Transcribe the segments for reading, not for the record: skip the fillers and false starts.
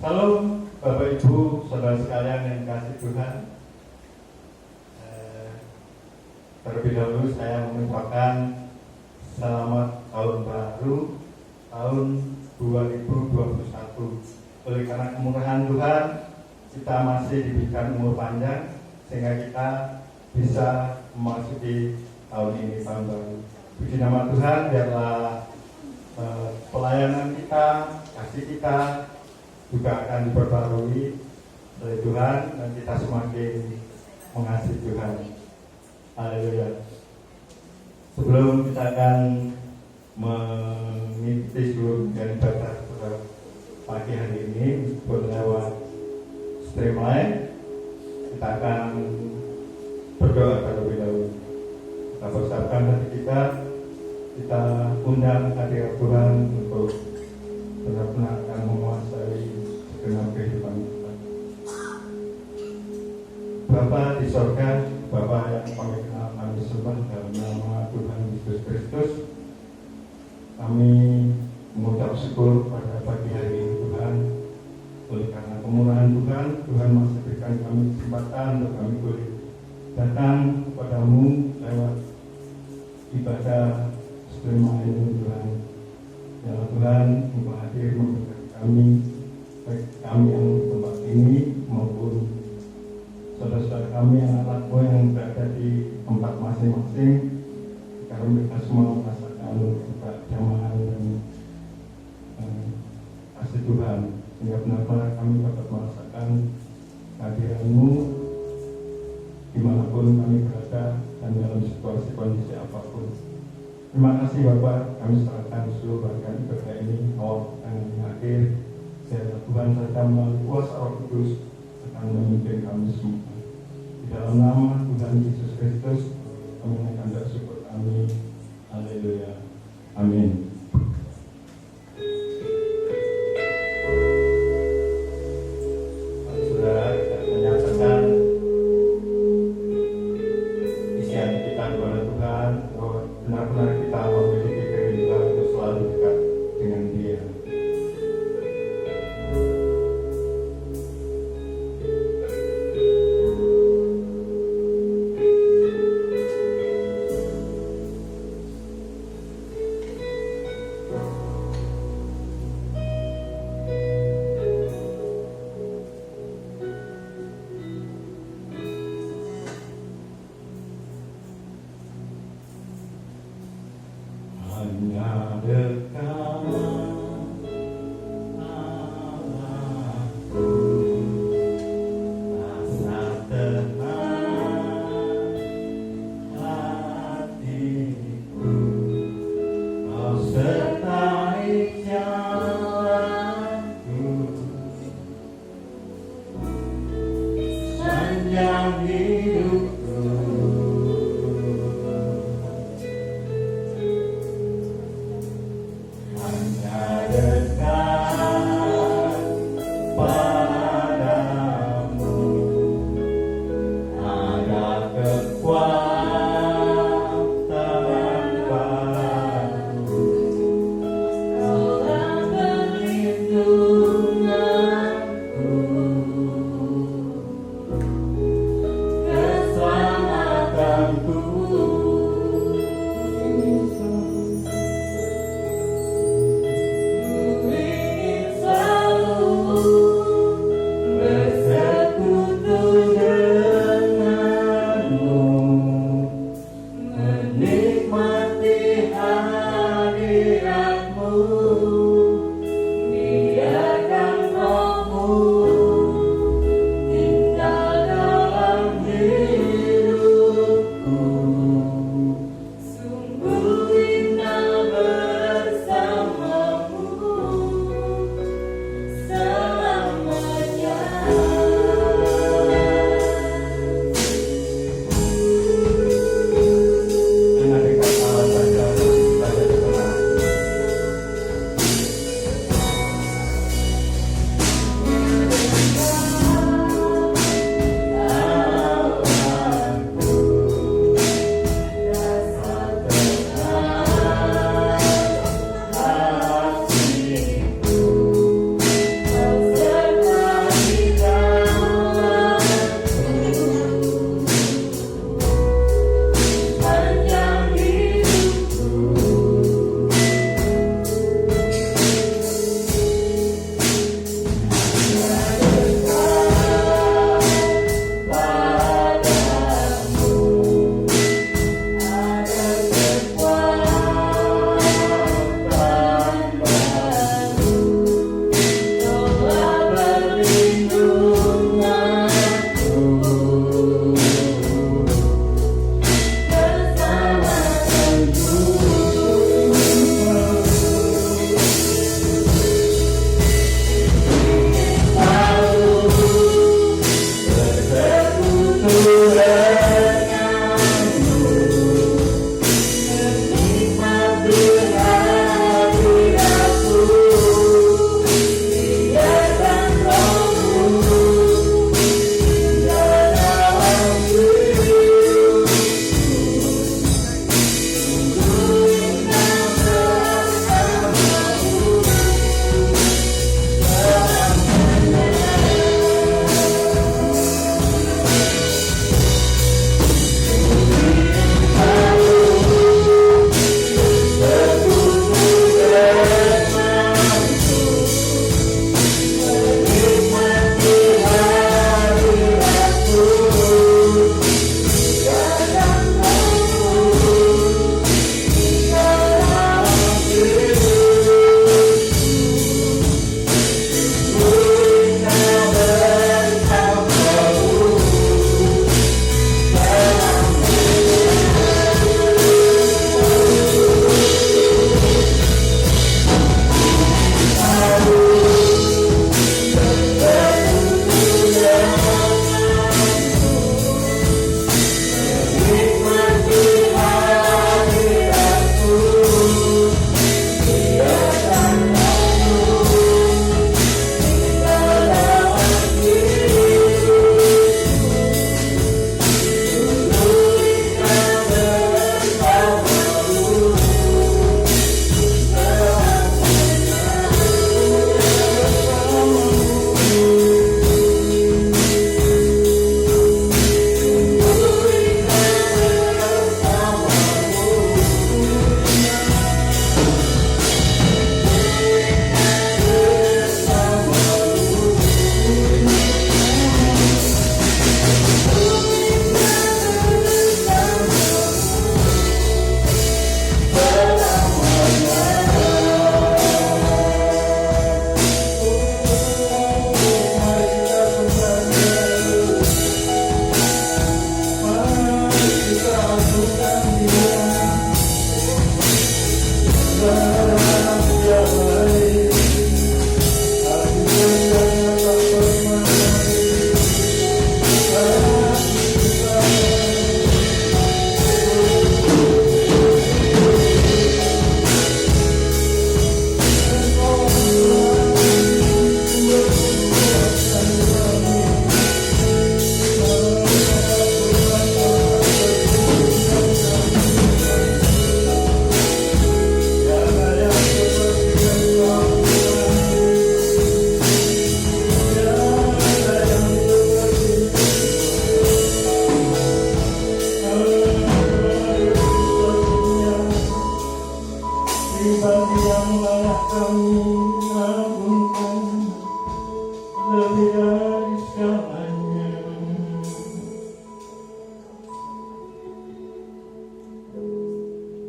Salam Bapak Ibu, saudara sekalian yang kasih Tuhan. Terlebih dahulu saya mengucapkan selamat tahun baru tahun 2021. Oleh karena kemurahan Tuhan, kita masih diberikan umur panjang sehingga kita bisa memasuki tahun ini, tahun baru. Puji nama Tuhan, biarlah pelayanan kita, kasih kita juga akan diperbarui oleh Tuhan dan kita semakin mengasihi Tuhan. Haleluya. Sebelum kita akan mengikuti seluruh ibadah pada pagi hari ini lewat streamline, kita akan berdoa terlebih dahulu. Kita persiapkan hati kita undang hadirat Tuhan untuk benar-benar akan menguasai segenap kehidupan kita. Bapa di sorga, Bapa yang kami kenal, kami sembah dalam nama Tuhan Yesus Kristus. Kami mengucap syukur pada pagi hari ini Tuhan. Oleh karena kemurahan Tuhan, Tuhan masih berikan kami kesempatan untuk kami boleh datang kepadamu lewat ibadah streamline ini Tuhan. Ya Tuhan, Engkau hadir memberkati kami, baik kami yang di tempat ini maupun saudara-saudara kami yang anakmu yang berada di tempat masing-masing. Karena mereka semua merasakan jamahan dan kasih Tuhan, sehingga benar-benar kami dapat merasakan kehadiran-Mu dimanapun kami berada dan dalam situasi kondisi apapun. Terima kasih Bapak, kami serahkan seluruh bagian ibadah ini awal yang hadir. Biarlah Tuhan saja melalui kuasa Roh Kudus akan memimpin kami semua. Di dalam nama Tuhan Yesus Kristus kami akan bersyukur. Amin. Haleluya. Amin. Saudara, kita menyatakan isi hati kita kepada Tuhan bahwa benar-benar kita memiliki kerinduan untuk selalu dekat dengan Dia. Hanya dekat Allahku, rasa tenang hatiku, Kau sertai jalanku sepanjang hidupku.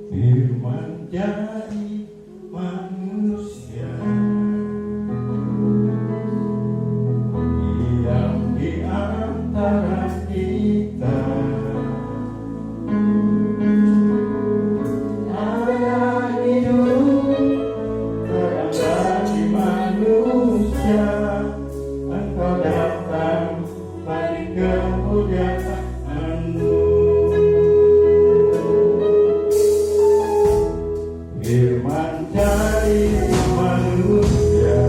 Firman jadi manusia, diam di antara kita. Ada hidup terang bagi manusia, Engkau datang bagi kemuliaan-Mu. Firman jadi manusia,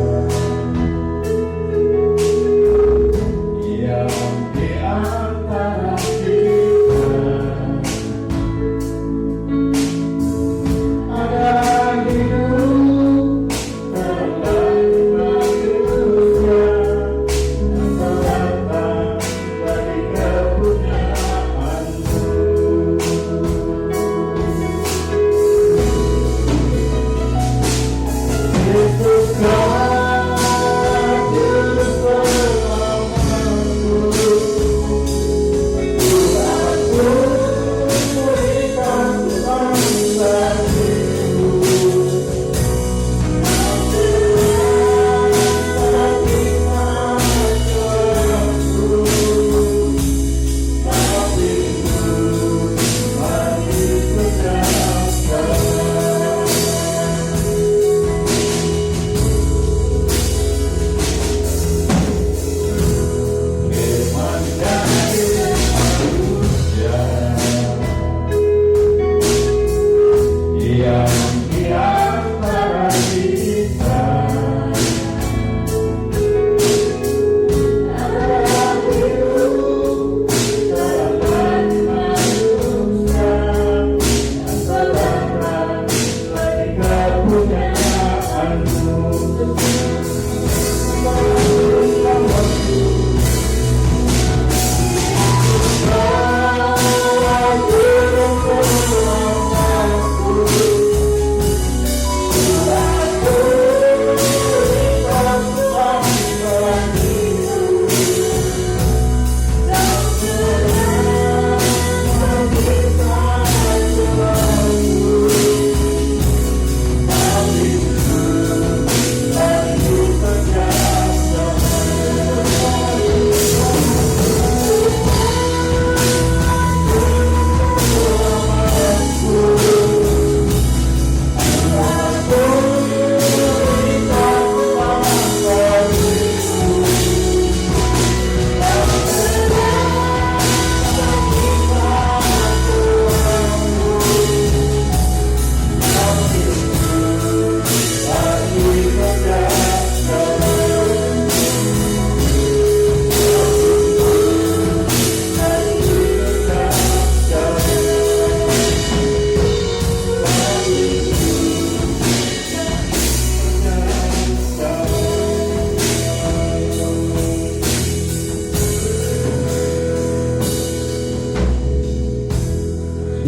diam di antara kita. Ada hidup terang bagi manusia, Engkau datang bagi kemuliaan-Mu. Yesus hadir bersamaku, aku berikan bangsa-Mu.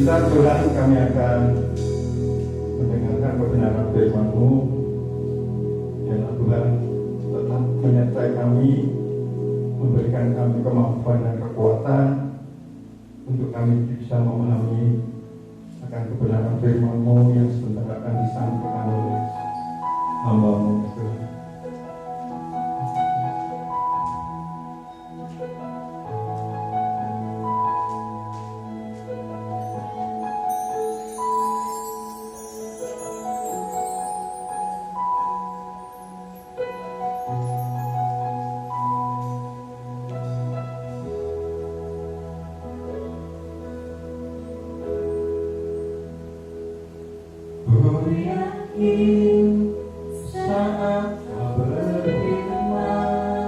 Cinta Tuhan, kami akan mendengarkan kebenaran firman-Mu. Dan Tuhan tetap menyertai kami, memberikan kami kemampuan dan kekuatan untuk kami bisa memahami akan kebenaran firman-Mu yang sebentar akan disampaikan oleh hamba-Mu. Ku yakin saat Kau berfirman,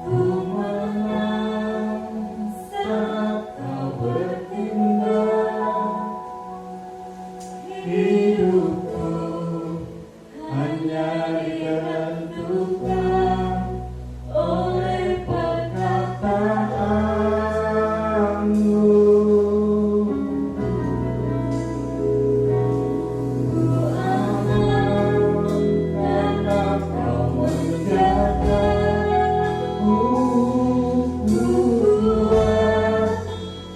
ku menang saat Kau bertindak. Hidupku hanya ditentukan oleh perkataan-Mu.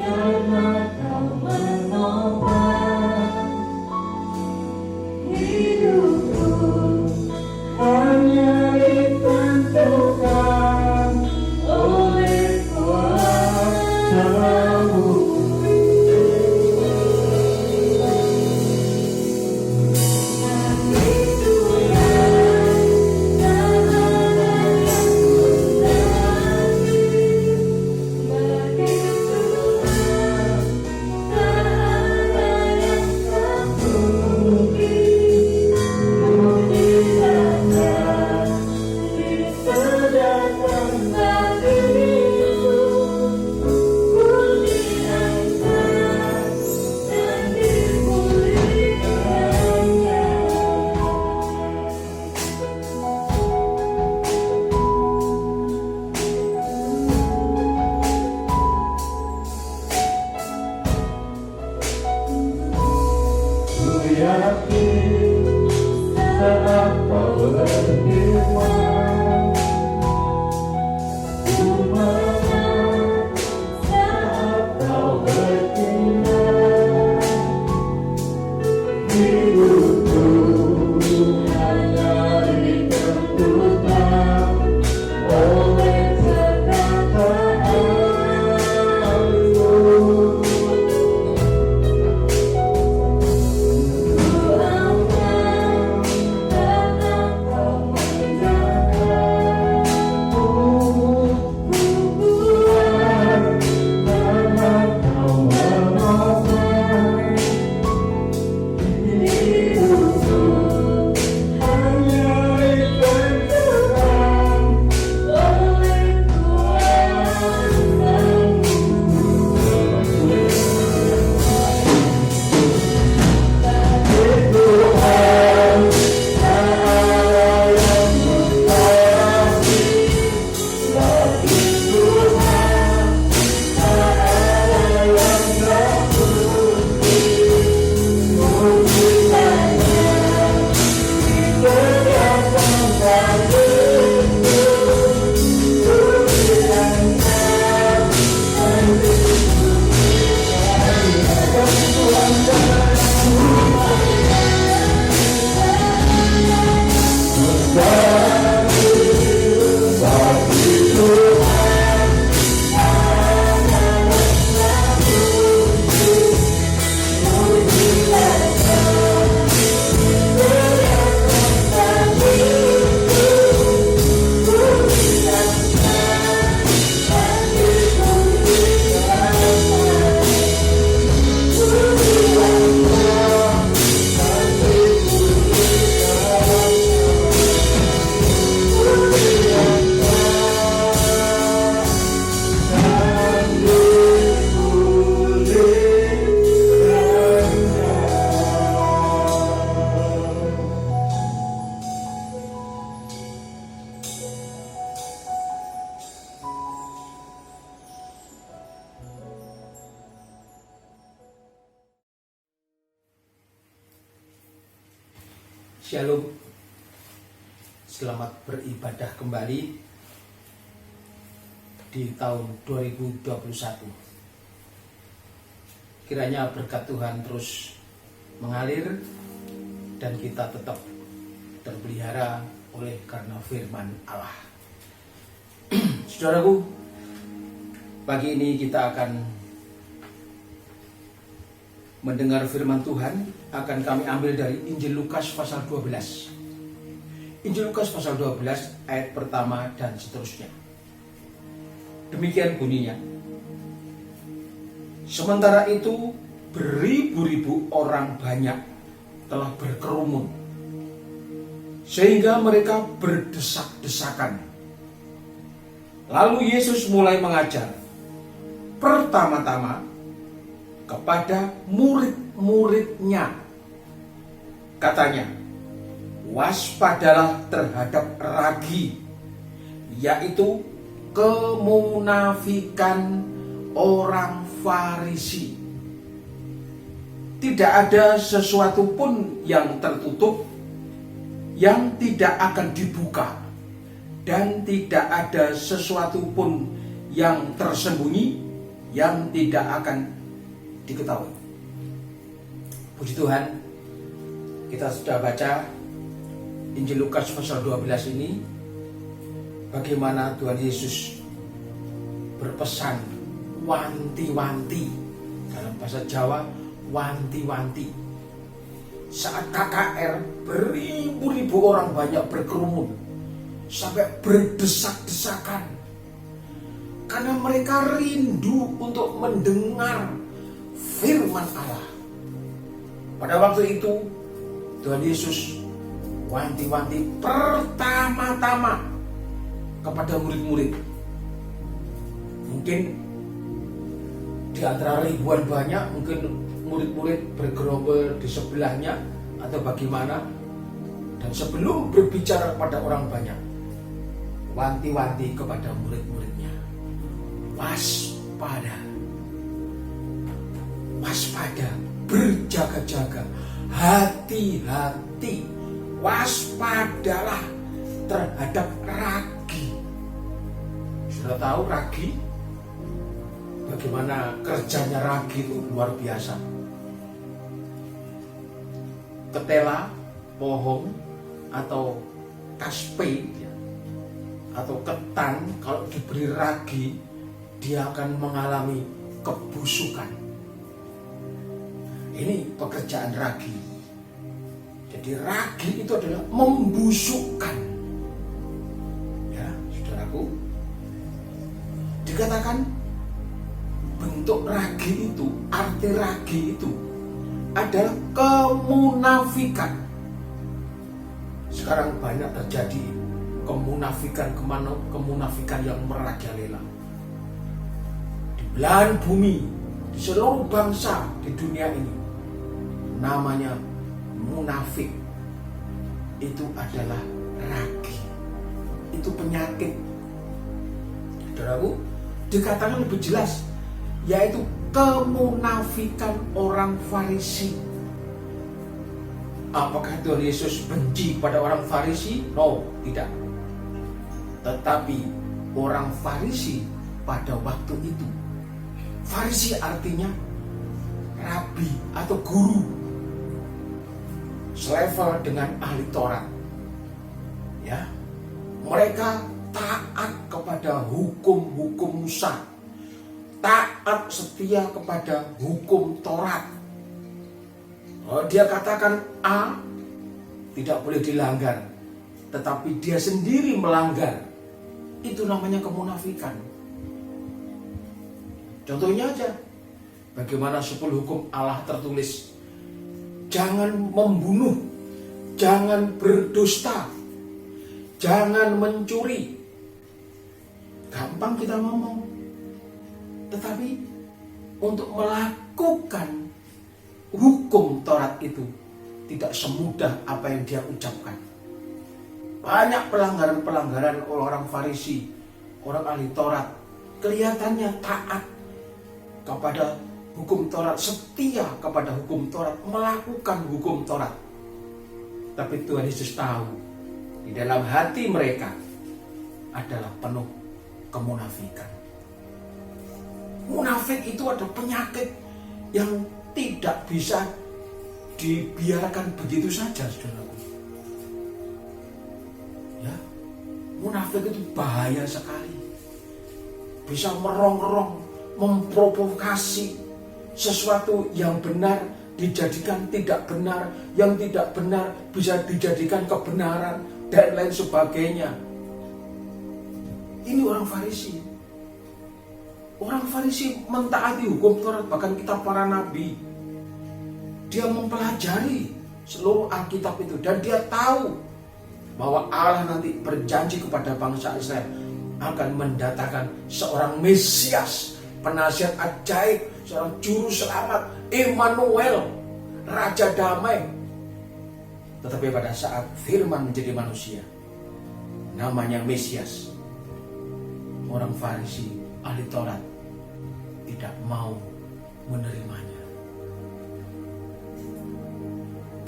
Karena yakin saat kau berfirman, ku menang saat kau bertindak. Hidupku hanya ditentukan oleh perkataanmu. Ku aman karena kau menjagaku. Ku kuat karena kau menolong. Hidupku hanya ditentukan oleh kuasa-Mu. Bagi Tuhan tak ada yang mustahil. Bagi Tuhan tak ada yang tak mungkin. Mujizatnya dikerjakan bagiku. Tulisannya Shalom, selamat beribadah kembali di tahun 2021. Kiranya berkat Tuhan terus mengalir dan kita tetap terpelihara oleh karena firman Allah. Saudaraku, pagi ini kita akan mendengar firman Tuhan. Akan kami ambil dari Injil Lukas pasal 12. Injil Lukas pasal 12 ayat pertama dan seterusnya. Demikian bunyinya. Sementara itu beribu-ribu orang banyak telah berkerumun, sehingga mereka berdesak-desakan. Lalu Yesus mulai mengajar pertama-tama kepada murid-muridnya. Katanya, waspadalah terhadap ragi, yaitu kemunafikan orang Farisi. Tidak ada sesuatu pun yang tertutup yang tidak akan dibuka, dan tidak ada sesuatu pun yang tersembunyi yang tidak akan diketahui. Puji Tuhan, kita sudah baca Injil Lukas pasal 12 ini, bagaimana Tuhan Yesus berpesan wanti-wanti, dalam bahasa Jawa wanti-wanti. Saat KKR beribu-ribu orang banyak berkerumun sampai berdesak-desakan karena mereka rindu untuk mendengar firman Allah. Pada waktu itu Tuhan Yesus wanti-wanti pertama-tama kepada murid-murid. Mungkin di antara ribuan banyak, mungkin murid-murid bergerombol di sebelahnya atau bagaimana. Dan sebelum berbicara kepada orang banyak, wanti-wanti kepada murid-muridnya, waspada, waspada, berjaga-jaga, hati-hati, waspadalah terhadap ragi. Sudah tahu ragi? Bagaimana kerjanya ragi itu luar biasa. Ketela, pohon, atau kaspe, atau ketan, kalau diberi ragi, dia akan mengalami kebusukan. Ini pekerjaan ragi. Jadi ragi itu adalah membusukkan. Ya, saudaraku. Dikatakan bentuk ragi itu, arti ragi itu adalah kemunafikan. Sekarang banyak terjadi kemunafikan yang merajalela di belahan bumi, di seluruh bangsa di dunia ini. Namanya munafik. Itu adalah ragi. Itu penyakit. Saudaraku, dikatakan lebih jelas, yaitu kemunafikan orang Farisi. Apakah Tuhan Yesus benci pada orang Farisi? No, tidak. Tetapi orang Farisi pada waktu itu, Farisi artinya rabi atau guru, selevel dengan ahli Taurat. Ya, mereka taat kepada hukum-hukum Musa, taat setia kepada hukum Taurat. Dia katakan A, tidak boleh dilanggar, tetapi dia sendiri melanggar. Itu namanya kemunafikan. Contohnya aja, bagaimana 10 hukum Allah tertulis. Jangan membunuh, jangan berdusta, jangan mencuri. Gampang kita ngomong, tetapi untuk melakukan hukum Taurat itu tidak semudah apa yang dia ucapkan. Banyak pelanggaran-pelanggaran oleh orang Farisi, orang ahli Taurat. Kelihatannya taat kepada hukum Taurat, setia kepada hukum Taurat, melakukan hukum Taurat. Tapi Tuhan Yesus tahu, di dalam hati mereka adalah penuh kemunafikan. Munafik itu ada penyakit yang tidak bisa dibiarkan begitu saja, saudaraku. Ya, munafik itu bahaya sekali. Bisa merongrong, memprovokasi sesuatu yang benar dijadikan tidak benar, yang tidak benar bisa dijadikan kebenaran, dan lain sebagainya. Ini orang Farisi. Orang Farisi mentaati hukum Taurat, bahkan kitab para nabi. Dia mempelajari seluruh Alkitab itu, dan dia tahu bahwa Allah nanti berjanji kepada bangsa Israel akan mendatangkan seorang Mesias, penasihat ajaib, seorang juru selamat, Immanuel, Raja Damai. Tetapi pada saat firman menjadi manusia, namanya Mesias, orang Farisi, ahli Taurat, tidak mau menerimanya.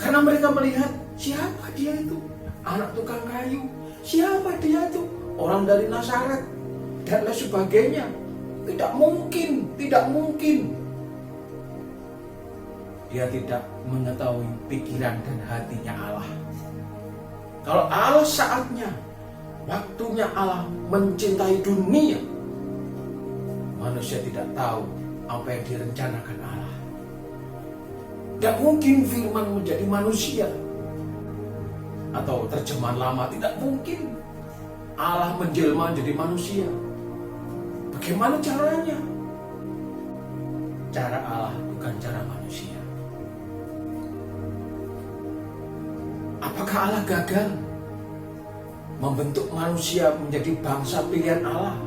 Karena mereka melihat, siapa dia itu? Anak tukang kayu. Siapa dia itu? Orang dari Nazaret, dan lain sebagainya. Tidak mungkin, tidak mungkin. Dia tidak mengetahui pikiran dan hatinya Allah. Kalau Allah saatnya, waktunya Allah mencintai dunia, manusia tidak tahu apa yang direncanakan Allah. Tidak mungkin firman menjadi manusia. Atau terjemahan lama, tidak mungkin Allah menjelma menjadi manusia. Bagaimana caranya? Cara Allah bukan cara manusia. Apakah Allah gagal membentuk manusia menjadi bangsa pilihan Allah?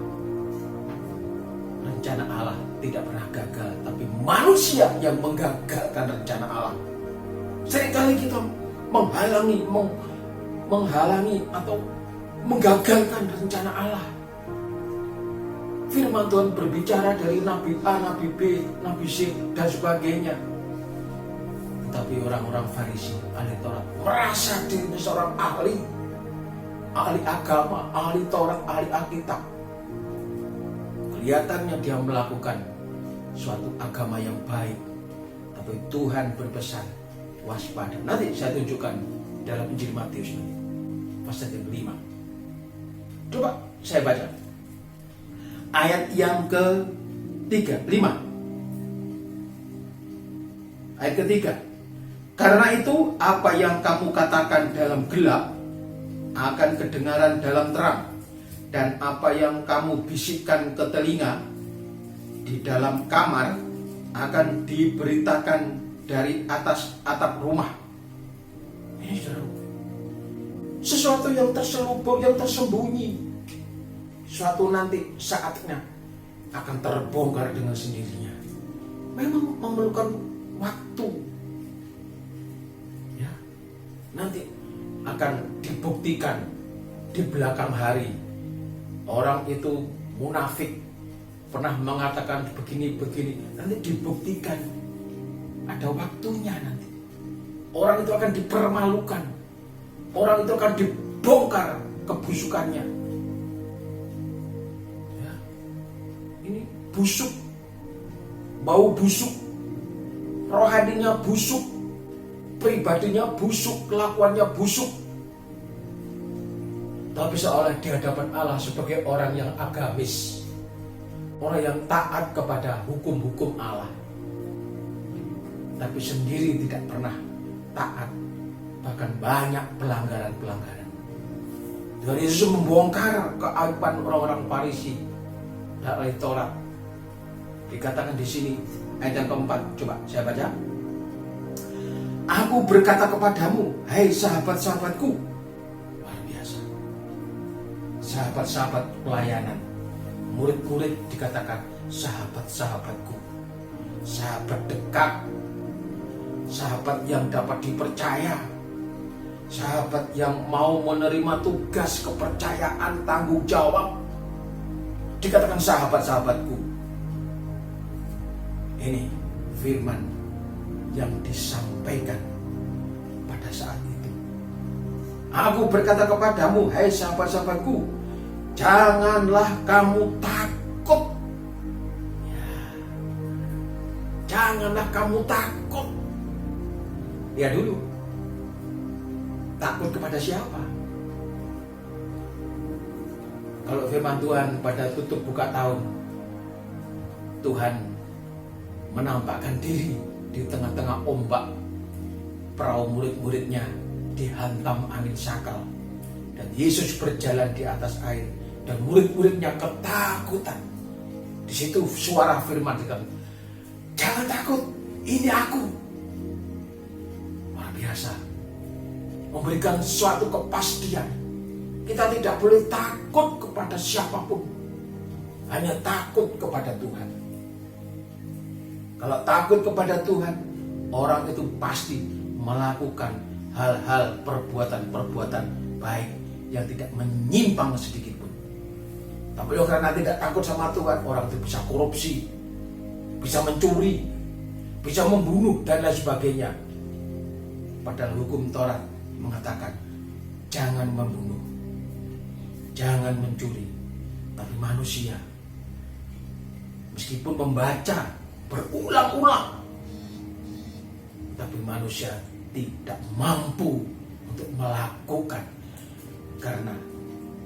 Rencana Allah tidak pernah gagal, tapi manusia yang menggagalkan rencana Allah. Seringkali kita menghalangi atau menggagalkan rencana Allah. Firman Tuhan berbicara dari Nabi A, Nabi B, Nabi C, dan sebagainya. Tapi orang-orang Farisi, ahli Taurat, merasa dirinya seorang ahli agama, ahli Taurat, ahli Alkitab. Kelihatannya dia melakukan suatu agama yang baik. Tapi Tuhan berpesan, waspada. Nanti saya tunjukkan dalam Injil Matius nanti, pasal yang 5. Coba saya baca ayat yang ke-5. Ayat ketiga. Karena itu apa yang kamu katakan dalam gelap akan kedengaran dalam terang, dan apa yang kamu bisikkan ke telinga di dalam kamar akan diberitakan dari atas atap rumah. Ini sesuatu yang terselubung, yang tersembunyi. Suatu nanti saatnya akan terbongkar dengan sendirinya. Memang memerlukan waktu. Ya, nanti akan dibuktikan di belakang hari. Orang itu munafik, pernah mengatakan begini-begini, nanti dibuktikan. Ada waktunya nanti. Orang itu akan dipermalukan. Orang itu akan dibongkar kebusukannya. Ya. Ini busuk, bau busuk, rohaninya busuk, pribadinya busuk, kelakuannya busuk. Tapi seolah di hadapan Allah sebagai orang yang agamis, orang yang taat kepada hukum-hukum Allah, tapi sendiri tidak pernah taat, bahkan banyak pelanggaran-pelanggaran. Tuhan Yesus membongkar keaiban orang-orang Farisi dan ahli Taurat. Dikatakan di sini ayat yang keempat, coba saya baca. Aku berkata kepadamu, hai sahabat-sahabatku. Luar biasa. Sahabat-sahabat pelayanan, murid-murid dikatakan sahabat-sahabatku. Sahabat dekat, sahabat yang dapat dipercaya, sahabat yang mau menerima tugas, kepercayaan, tanggung jawab. Dikatakan sahabat-sahabatku. Ini firman yang disampaikan pada saat itu. Aku berkata kepadamu, hai sahabat-sahabatku, janganlah kamu takut. Ya. Janganlah kamu takut. Lihat dulu. Takut kepada siapa? Kalau firman Tuhan pada tutup buka tahun, Tuhan menampakkan diri di tengah-tengah ombak. Perahu murid-muridnya dihantam angin sakal, dan Yesus berjalan di atas air, dan murid-muridnya ketakutan. Di situ suara firman dikatakan, jangan takut, ini aku. Luar biasa, memberikan suatu kepastian. Kita tidak boleh takut kepada siapapun, hanya takut kepada Tuhan. Kalau takut kepada Tuhan, orang itu pasti melakukan hal-hal, perbuatan-perbuatan baik yang tidak menyimpang sedikit pun. Tapi karena tidak takut sama Tuhan, orang itu bisa korupsi, bisa mencuri, bisa membunuh, dan lain sebagainya. Padahal hukum Taurat mengatakan, jangan membunuh, jangan mencuri. Tapi manusia, meskipun membaca berulang-ulang, tapi manusia tidak mampu untuk melakukan karena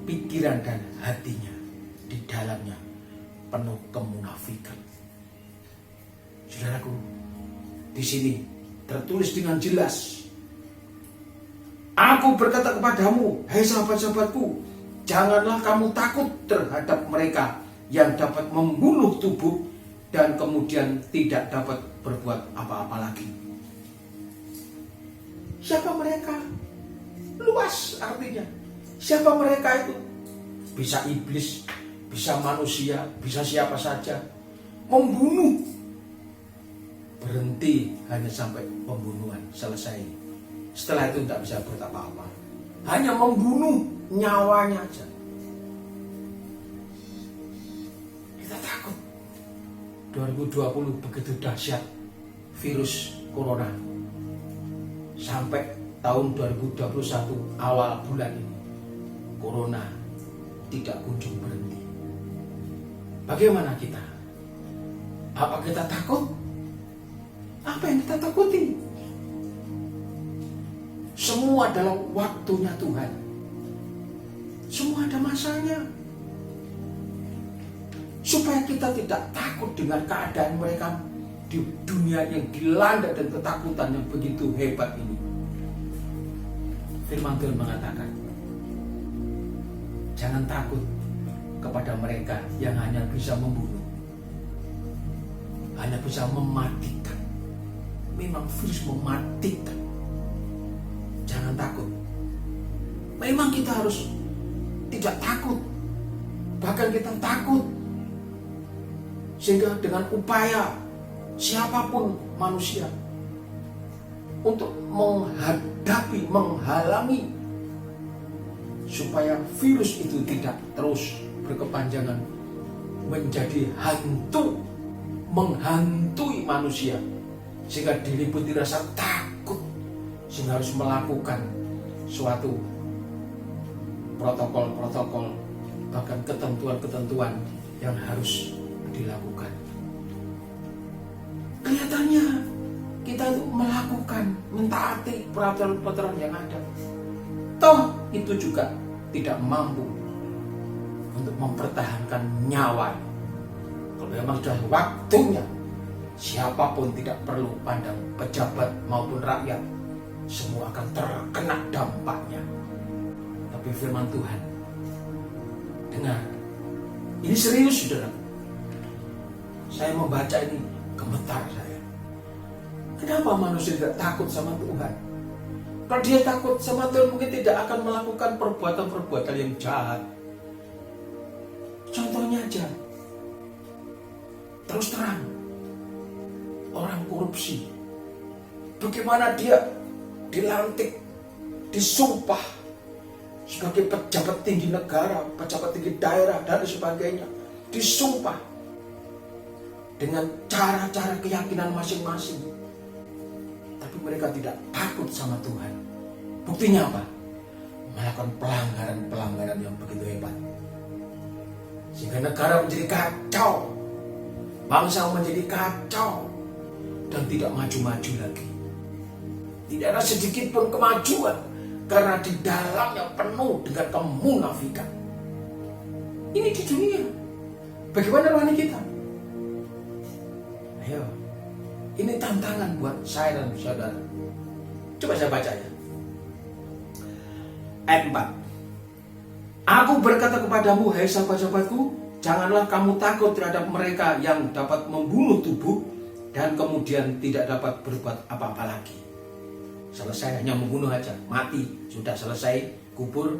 pikiran dan hatinya di dalamnya penuh kemunafikan. Saudaraku, di sini tertulis dengan jelas, aku berkata kepadamu, hai sahabat-sahabatku, janganlah kamu takut terhadap mereka yang dapat membunuh tubuh dan kemudian tidak dapat berbuat apa-apa lagi. Siapa mereka? Luas artinya. Siapa mereka itu? Bisa iblis, bisa manusia, bisa siapa saja. Membunuh. Berhenti hanya sampai pembunuhan, selesai. Setelah itu tidak bisa berbuat apa-apa. Hanya membunuh nyawanya aja. Kita takut. 2020 begitu dahsyat virus corona. sampai tahun 2021 awal bulan ini, corona tidak kunjung berhenti. Bagaimana kita? Apa kita takut? Apa yang kita takuti? Semua dalam waktunya Tuhan. Semua ada masanya. Supaya kita tidak takut dengan keadaan mereka di dunia yang dilanda dan ketakutan yang begitu hebat ini. Firman Tuhan mengatakan, jangan takut kepada mereka yang hanya bisa membunuh, hanya bisa mematikan. Memang virus mematikan. Jangan takut. Memang kita harus tidak takut. Bahkan kita takut. Sehingga dengan upaya siapapun manusia untuk menghadapi, menghalangi supaya virus itu tidak terus berkepanjangan menjadi hantu, menghantui manusia, sehingga diliputi rasa takut, sehingga harus melakukan suatu protokol-protokol, bahkan ketentuan-ketentuan yang harus dilakukan. Kelihatannya kita itu melakukan, mentaati peraturan-peraturan yang ada. Toh itu juga tidak mampu untuk mempertahankan nyawa. Kalau memang sudah waktunya, siapapun tidak perlu pandang pejabat maupun rakyat, semua akan terkena dampaknya. Tapi firman Tuhan, dengar, ini serius saudara. Saya membaca ini gemetar saya. Kenapa manusia tidak takut sama Tuhan? Kalau dia takut sama Tuhan, mungkin tidak akan melakukan perbuatan-perbuatan yang jahat. Contohnya aja, terus terang, orang korupsi, bagaimana dia dilantik, disumpah sebagai pejabat tinggi negara, pejabat tinggi daerah, dan sebagainya, disumpah dengan cara-cara keyakinan masing-masing. Tapi mereka tidak takut sama Tuhan. Buktinya apa? Melakukan pelanggaran-pelanggaran yang begitu hebat. Sehingga negara menjadi kacau, bangsa menjadi kacau, dan tidak maju-maju lagi. Tidak ada sedikit pun kemajuan, karena di dalamnya penuh dengan kemunafikan. Ini di dunia. Bagaimana rohani kita? Ayo, ini tantangan buat saya dan saudara. Coba saya baca ya. Ayat 4. Aku berkata kepadamu, hai sahabat-sahabatku, janganlah kamu takut terhadap mereka yang dapat membunuh tubuh dan kemudian tidak dapat berbuat apa-apa lagi. Selesai, hanya membunuh aja, mati, sudah selesai, kubur.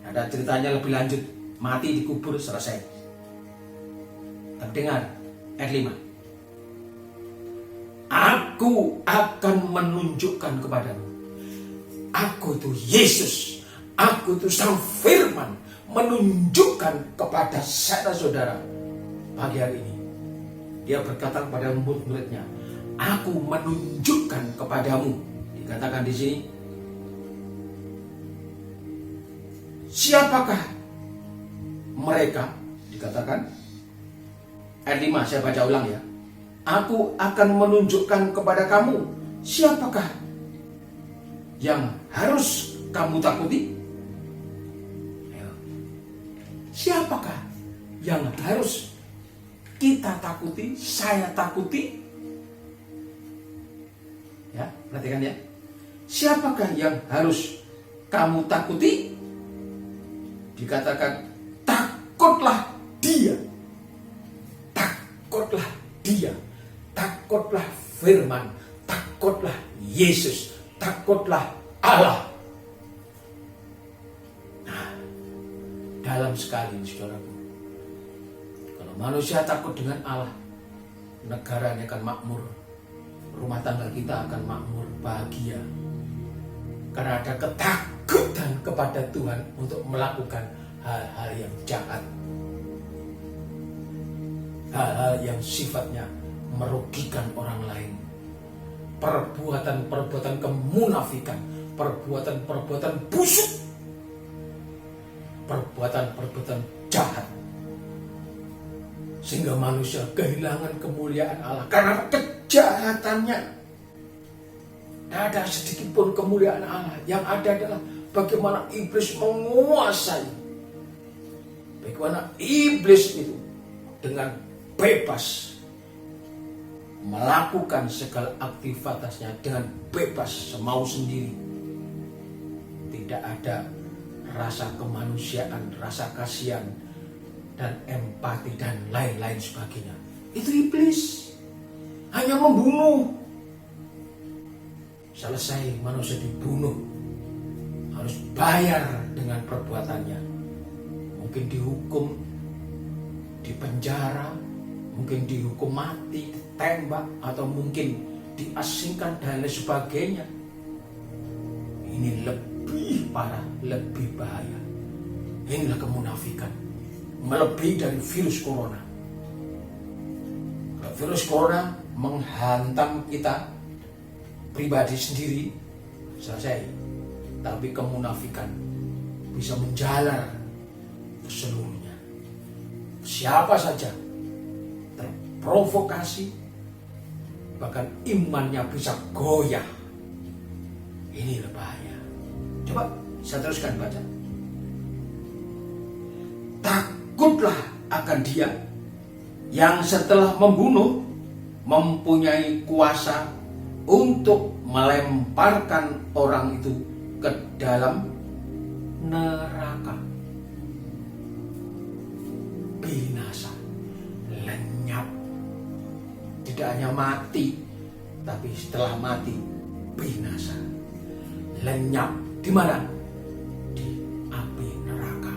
Ada ceritanya lebih lanjut, mati dikubur, selesai. Tapi dengar, ayat 5. Aku akan menunjukkan kepadamu. Aku itu Yesus. Aku itu Sang Firman. Menunjukkan kepada saudara-saudara pagi hari ini. Dia berkata kepada murid-muridnya, aku menunjukkan kepadamu. Dikatakan di sini, siapakah mereka? Dikatakan ayat 5, saya baca ulang ya. Aku akan menunjukkan kepada kamu siapakah yang harus kamu takuti. Siapakah yang harus kita takuti, saya takuti? Ya, perhatikan ya. Siapakah yang harus kamu takuti? Dikatakan, takutlah dia. Takutlah dia. Takutlah firman. Takutlah Yesus. Takutlah Allah. Nah, dalam sekali saudaraku. Kalau manusia takut dengan Allah, negaranya akan makmur. Rumah tangga kita akan makmur, bahagia. Karena ada ketakutan kepada Tuhan untuk melakukan hal-hal yang jahat. Hal-hal yang sifatnya merugikan orang lain. perbuatan-perbuatan kemunafikan, perbuatan-perbuatan busuk, perbuatan-perbuatan jahat, sehingga manusia kehilangan kemuliaan Allah karena kejahatannya. Tidak ada sedikit pun kemuliaan Allah. Yang ada adalah bagaimana iblis menguasai, bagaimana iblis itu dengan bebas melakukan segala aktivitasnya dengan bebas semau sendiri. Tidak ada rasa kemanusiaan, rasa kasihan, dan empati, dan lain-lain sebagainya. Itu iblis. Hanya membunuh. Selesai manusia dibunuh, harus bayar dengan perbuatannya. Mungkin dihukum, dipenjara, mungkin dihukum mati, ditembak, atau mungkin diasingkan dan lain sebagainya. Ini lebih parah, lebih bahaya. Inilah kemunafikan, melebihi dari virus corona. Kalau virus corona menghantam kita pribadi sendiri, selesai. Tapi kemunafikan bisa menjalar ke seluruhnya. Siapa saja terprovokasi, bahkan imannya bisa goyah. Ini bahaya. Coba saya teruskan baca. Takutlah akan Dia yang setelah membunuh mempunyai kuasa untuk melemparkan orang itu ke dalam neraka binasa, lenyap. Tidak hanya mati, tapi setelah mati binasa, lenyap. Di mana? Di api neraka.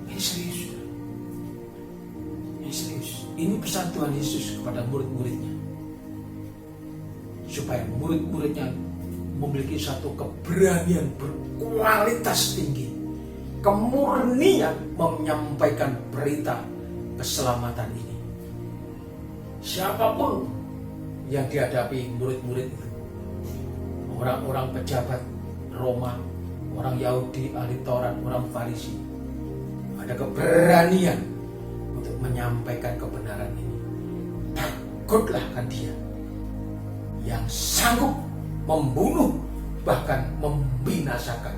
Ini serius. Ini serius. Ini pesan Tuhan Yesus kepada murid-muridnya, supaya murid-muridnya memiliki satu keberanian berkualitas tinggi, kemurnian menyampaikan berita keselamatan ini. Siapapun yang dihadapi murid-murid itu, orang-orang pejabat Roma, orang Yahudi, ahli Taurat, orang Farisi, ada keberanian untuk menyampaikan kebenaran ini. Takutlah kan Dia yang sanggup membunuh, bahkan membinasakan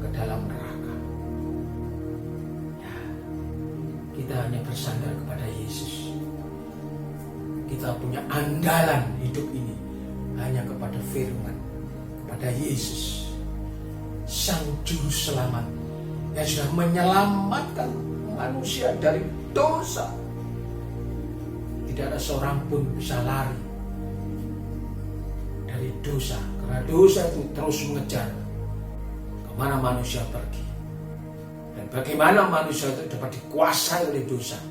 ke dalam neraka. Ya, kita hanya bersandar kepada Yesus. Kita punya andalan hidup ini hanya kepada firman, kepada Yesus, Sang Juru Selamat yang sudah menyelamatkan manusia dari dosa. Tidak ada seorang pun bisa lari dari dosa, karena dosa itu terus mengejar kemana manusia pergi, dan bagaimana manusia itu dapat dikuasai oleh dosa.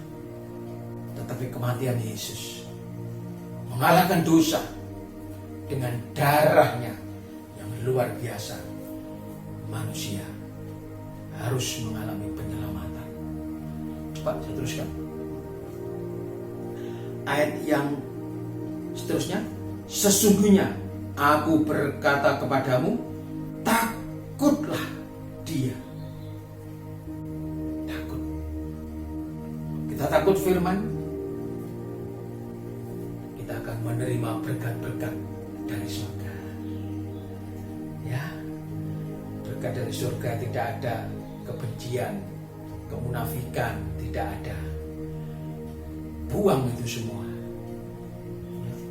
Tetapi kematian Yesus mengalahkan dosa dengan darahnya yang luar biasa. Manusia harus mengalami penyelamatan. Cepat saya teruskan ayat yang seterusnya. Sesungguhnya aku berkata kepadamu, takutlah Dia. Takut. Kita takut firman, kita akan menerima berkat-berkat dari surga. Ya, berkat dari surga tidak ada kebencian, kemunafikan, tidak ada. Buang itu semua.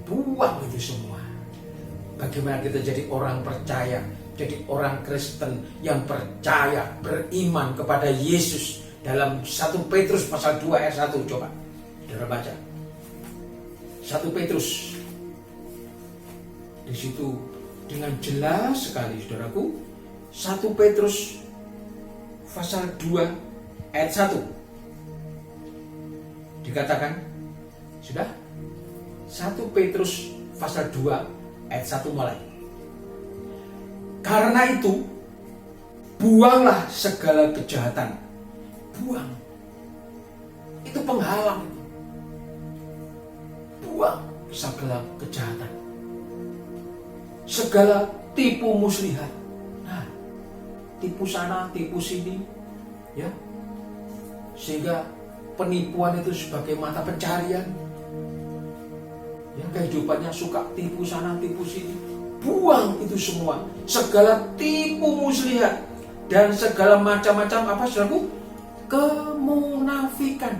Buang itu semua. Bagaimana kita jadi orang percaya, jadi orang Kristen yang percaya, beriman kepada Yesus. Dalam 1 Petrus pasal 2 ayat 1, coba saudara baca. 1 Petrus. Di situ dengan jelas sekali saudaraku. 1 Petrus pasal 2 ayat 1. Dikatakan, sudah? 1 Petrus pasal 2 ayat 1 mulai. Karena itu, buanglah segala kejahatan. Buang. Itu penghalang. Buang segala kejahatan. segala tipu muslihat. Nah, tipu sana, tipu sini, ya, sehingga penipuan itu sebagai mata pencarian. Ya, kehidupannya suka tipu sana, tipu sini. Buang itu semua, segala tipu muslihat dan segala macam-macam apa saudaraku? Kemunafikan.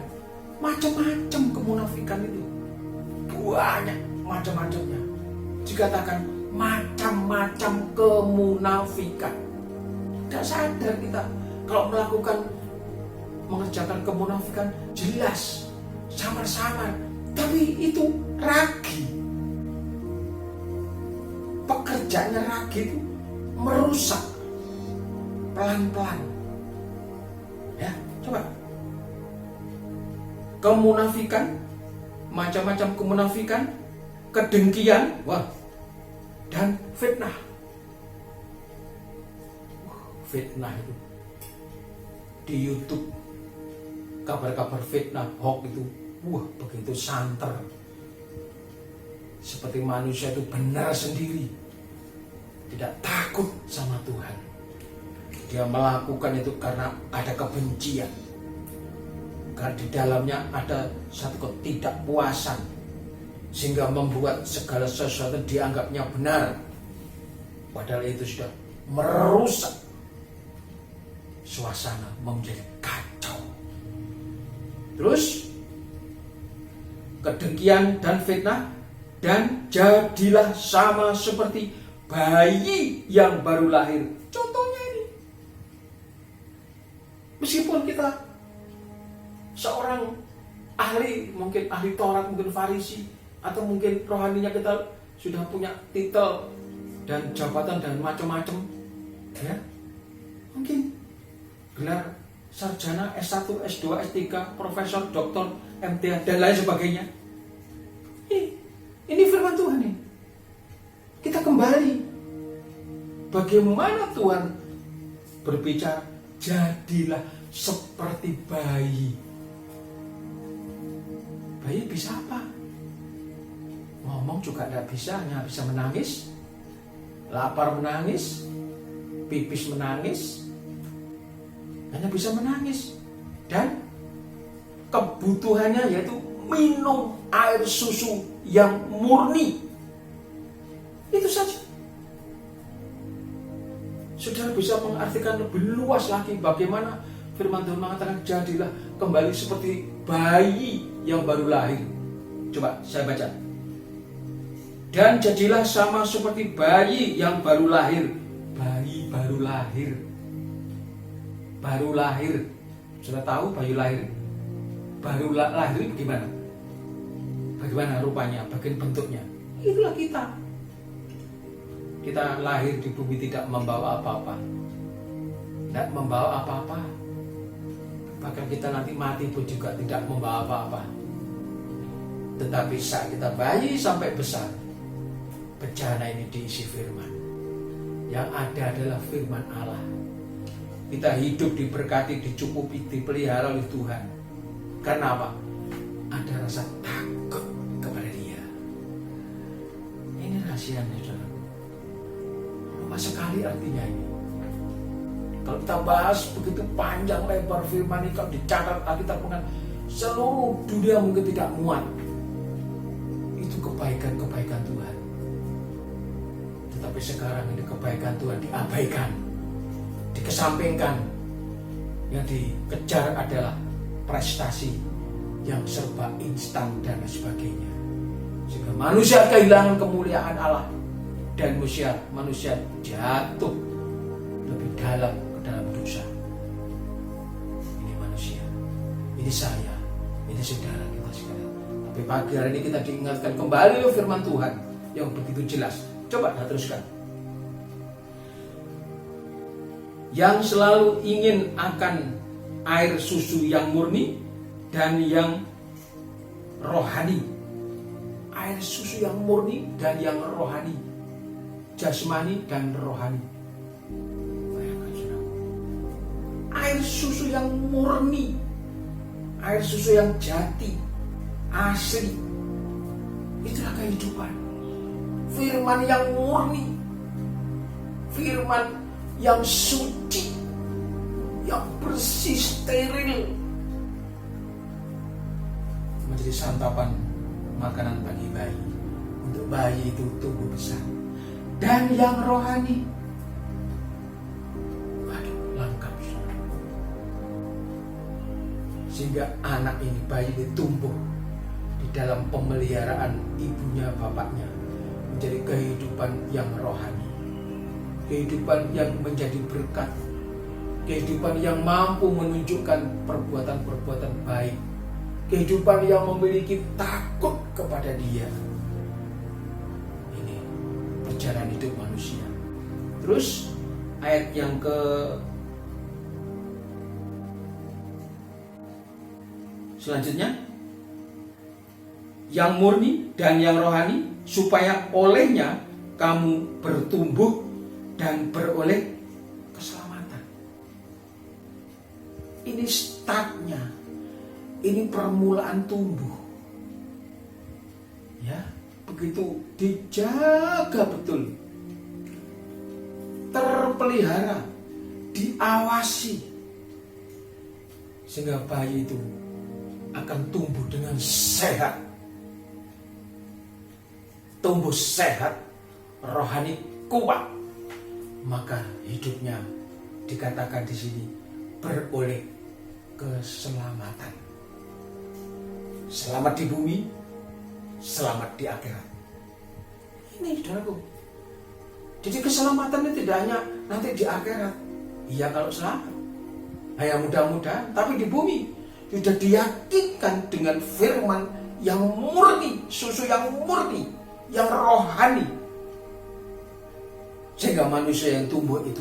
Macam-macam kemunafikan itu. Banyak macam-macamnya. Dikatakan macam-macam kemunafikan. Tidak sadar kita kalau mengerjakan kemunafikan, jelas samar-samar, tapi itu ragi. Pekerjaannya ragi itu merusak pelan-pelan. Ya, coba. Kemunafikan, macam-macam kemunafikan, kedengkian, wah, dan fitnah. Fitnah itu di YouTube, kabar-kabar fitnah, hoax itu, wah, begitu santer. Seperti manusia itu benar sendiri, tidak takut sama Tuhan. Dia melakukan itu karena ada kebencian, karena di dalamnya ada satu ketidakpuasan, sehingga membuat segala sesuatu dianggapnya benar, padahal itu sudah merusak suasana, menjadi kacau. Terus kedengkian dan fitnah, dan jadilah sama seperti bayi yang baru lahir. Contohnya ini, meskipun kita seorang ahli, mungkin ahli Taurat, mungkin Farisi, atau mungkin rohaninya kita sudah punya titel dan jabatan dan macam-macam, ya, mungkin gelar sarjana S1, S2, S3, profesor, doktor, MTH, dan lain sebagainya. Ini firman Tuhan nih. Kita kembali. Bagaimana Tuhan berbicara, jadilah seperti bayi. Bayi bisa apa? Ngomong juga tidak bisa, hanya bisa menangis. Lapar menangis, pipis menangis, hanya bisa menangis. Dan kebutuhannya yaitu minum air susu yang murni. Itu saja. Saudara bisa mengartikan lebih luas lagi bagaimana firman Tuhan mengatakan jadilah kembali seperti bayi yang baru lahir. Coba saya baca. Dan jadilah sama seperti bayi yang baru lahir. Bayi baru lahir. Baru lahir. Sudah tahu bayi lahir? Baru lahir bagaimana? Bagaimana rupanya, bagaimana bentuknya? Itulah kita. Kita lahir di bumi tidak membawa apa-apa. Tidak membawa apa-apa. Bahkan kita nanti mati pun juga tidak membawa apa-apa. Tetapi saat kita bayi sampai besar, bejana ini diisi firman. Yang ada adalah firman Allah. Kita hidup diberkati, dicukupi, dipelihara oleh Tuhan. Karena apa? Ada rasa takut kepada Dia. Ini rahasianya, saudara. Luas sekali artinya ini. Kalau kita bahas begitu panjang lebar firman ini, kalau dicatat Alkitab dengan seluruh dunia mungkin tidak muat. Itu kebaikan-kebaikan Tuhan. Tetapi sekarang ini kebaikan Tuhan diabaikan, dikesampingkan. Yang dikejar adalah prestasi yang serba instan dan sebagainya. Sehingga manusia kehilangan kemuliaan Allah, dan manusia jatuh lebih dalam ke dalam dosa. Ini manusia, ini saya, ini saudara kita sekalian. Tapi pagi hari ini kita diingatkan kembali oleh firman Tuhan yang begitu jelas. Coba kita teruskan. Yang selalu ingin akan air susu yang murni dan yang rohani. Air susu yang murni dan yang rohani. Jasmani dan rohani. Bayangkan, saudara. Air susu yang murni, air susu yang jati, asli. Itulah kehidupan. firman yang murni, firman yang suci, yang bersih, steril, menjadi santapan makanan bagi bayi, untuk bayi itu tumbuh besar. Dan yang rohani, waduh, lengkap. Sehingga anak ini, bayi ini tumbuh di dalam pemeliharaan ibunya, bapaknya, menjadi kehidupan yang rohani, kehidupan yang menjadi berkat, kehidupan yang mampu menunjukkan perbuatan-perbuatan baik, kehidupan yang memiliki takut kepada Dia. Ini perjalanan hidup manusia. Terus ayat yang selanjutnya, yang murni dan yang rohani, supaya olehnya kamu bertumbuh dan beroleh keselamatan. Ini startnya, ini permulaan tumbuh. Ya, begitu dijaga betul, terpelihara, diawasi, sehingga bayi itu akan tumbuh dengan sehat. Tumbuh sehat, rohani kuat, maka hidupnya dikatakan di sini beroleh keselamatan. Selamat di bumi, selamat di akhirat. Ini saudaraku. Jadi keselamatan itu tidak hanya nanti di akhirat. Iya kalau selamat, ya mudah-mudahan. Tapi di bumi sudah diyakinkan dengan firman yang murni, susu yang murni, yang rohani, sehingga manusia yang tumbuh itu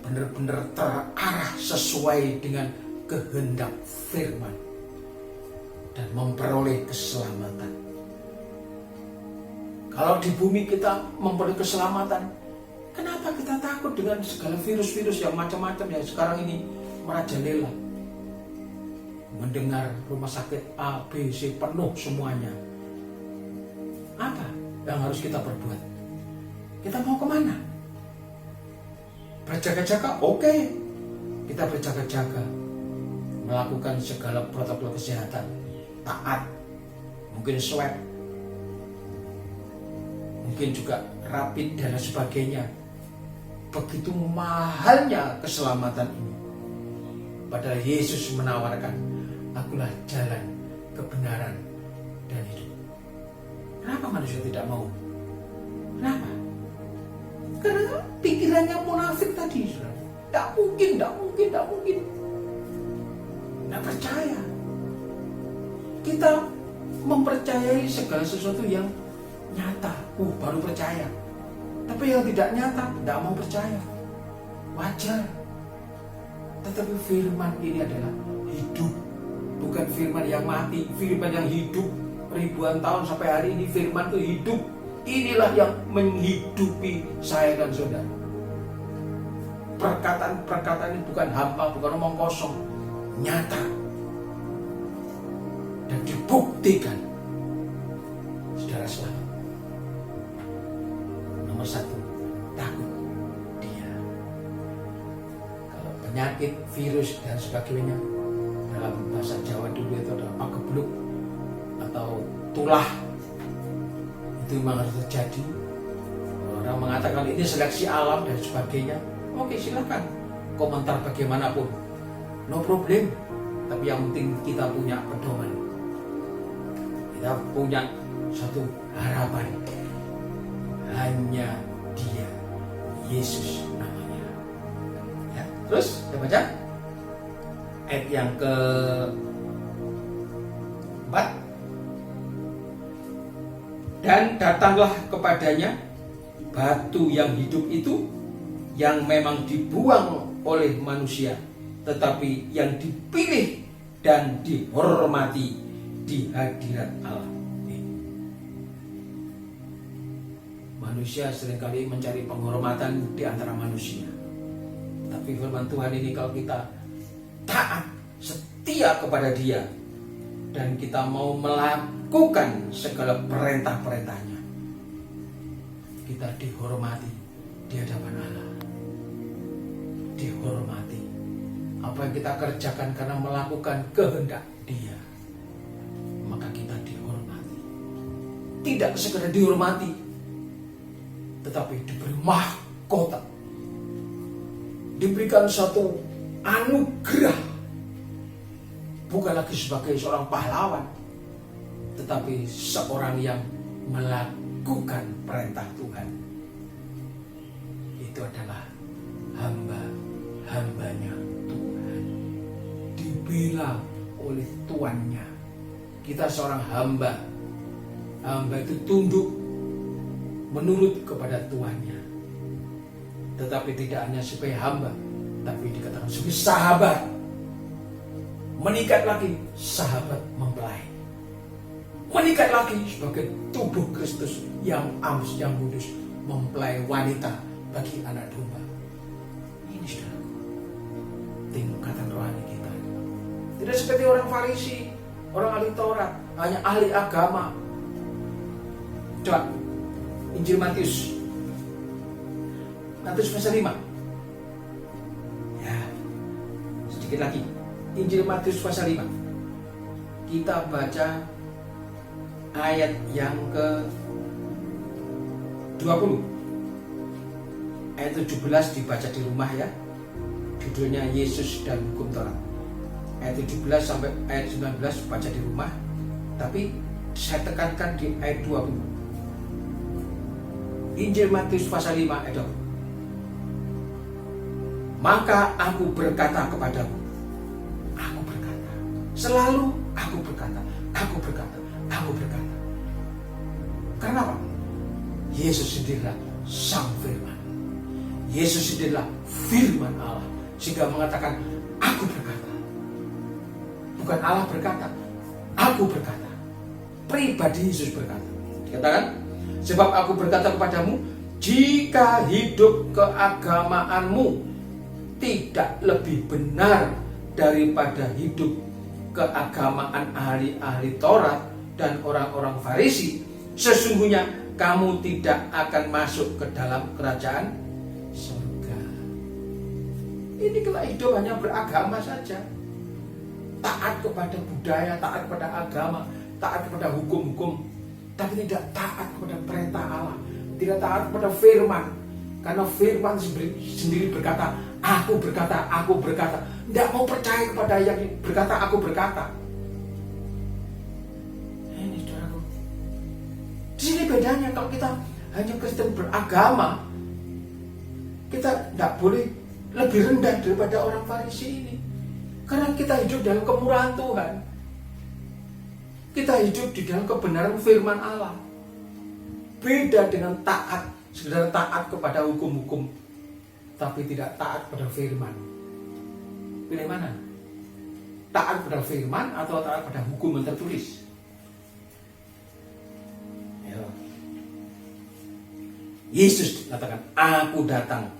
benar-benar terarah sesuai dengan kehendak firman dan memperoleh keselamatan. Kalau di bumi kita memperoleh keselamatan, kenapa kita takut dengan segala virus-virus yang macam-macam yang sekarang ini merajalela? Mendengar rumah sakit A, B, C penuh semuanya. Apa yang harus kita perbuat? Kita mau kemana? Berjaga-jaga? Oke. Kita berjaga-jaga, melakukan segala protokol kesehatan, taat, mungkin swab, mungkin juga rapid dan sebagainya. Begitu mahalnya keselamatan ini. Padahal Yesus menawarkan, akulah jalan, kebenaran, dan hidup. Kenapa manusia tidak mau? Kenapa? Karena pikirannya munafik tadi. Tidak mungkin. Tidak percaya. Kita mempercayai segala sesuatu yang nyata. Baru percaya. Tapi yang tidak nyata, tidak mau percaya. Wajar. Tetapi firman ini adalah hidup. Bukan firman yang mati, firman yang hidup. Ribuan tahun sampai hari ini firman itu hidup. Inilah yang menghidupi saya dan saudara. Perkataan-perkataan ini bukan hampa, bukan omong kosong, nyata dan dibuktikan. Saudara selamat. Nomor satu, takut Dia. Kalau penyakit, virus dan sebagainya, dalam bahasa Jawa dulu itu adalah pagebluk atau tulah, itu memang harus terjadi. Orang mengatakan ini seleksi alam dan sebagainya. Oke, silakan komentar bagaimanapun, no problem. Tapi yang penting kita punya pedoman, kita punya satu harapan, hanya Dia, Yesus namanya. Ya, terus kita baca ayat yang ke-4. Dan datanglah kepadanya batu yang hidup itu, yang memang dibuang oleh manusia, tetapi yang dipilih dan dihormati di hadirat Allah. Manusia seringkali mencari penghormatan di antara manusia. Tapi firman Tuhan ini, kalau kita taat, setia kepada Dia, dan kita mau melakukan segala perintah-perintahnya, kita dihormati di hadapan Allah. Dihormati. Apa yang kita kerjakan karena melakukan kehendak Dia, maka kita dihormati. Tidak sekedar dihormati, tetapi diberi mahkota, diberikan satu anugerah, bukan lagi sebagai seorang pahlawan, tetapi seorang yang melakukan perintah Tuhan. Itu adalah hamba-hambanya Tuhan, dibela oleh tuannya. Kita seorang hamba. Hamba itu tunduk menurut kepada tuannya. Tetapi tidak hanya sebagai hamba, tapi dikatakan sebagai sahabat. Meningkat lagi, sahabat mempelai. Meningkat lagi sebagai tubuh Kristus yang ams, yang kudus, mempelai wanita bagi anak domba. Ini saudaraku, tingkatan rohani kita. Tidak seperti orang Farisi, orang ahli Taurat, hanya ahli agama. Coba Injil Matius pasal 5. Ya, sedikit lagi. Injil Matius pasal 5. Kita baca ayat yang ke 20. Ayat 17 dibaca di rumah ya. Judulnya Yesus dan Hukum Taurat. Ayat 17 sampai ayat 19 baca di rumah. Tapi saya tekankan di ayat 20. Injil Matius pasal 5 ayat 20. Maka aku berkata kepadamu, aku berkata, selalu aku berkata, aku berkata, aku berkata. Karena apa? Yesus sendirilah Sang Firman. Yesus sendirilah Firman Allah, sehingga mengatakan, aku berkata. Bukan Allah berkata, aku berkata. Pribadi Yesus berkata. Dikatakan, sebab aku berkata kepadamu, jika hidup keagamaanmu tidak lebih benar daripada hidup keagamaan ahli-ahli Taurat dan orang-orang Farisi, sesungguhnya kamu tidak akan masuk ke dalam kerajaan surga. Ini kalau hidup hanya beragama saja, taat kepada budaya, taat kepada agama, taat kepada hukum-hukum, tapi tidak taat kepada perintah Allah, tidak taat kepada firman. Karena firman sendiri berkata, aku berkata, aku berkata. Tidak mau percaya kepada yang berkata, aku berkata. Ini saudaraku. Di sini bedanya kalau kita hanya Kristen beragama, kita tidak boleh lebih rendah daripada orang Farisi ini. Karena kita hidup dalam kemurahan Tuhan. Kita hidup di dalam kebenaran firman Allah. Beda dengan taat, sekedar taat kepada hukum-hukum, tapi tidak taat kepada firman. Pilih mana? Taat kepada firman atau taat kepada hukum yang tertulis? Ya. Yesus katakan, aku datang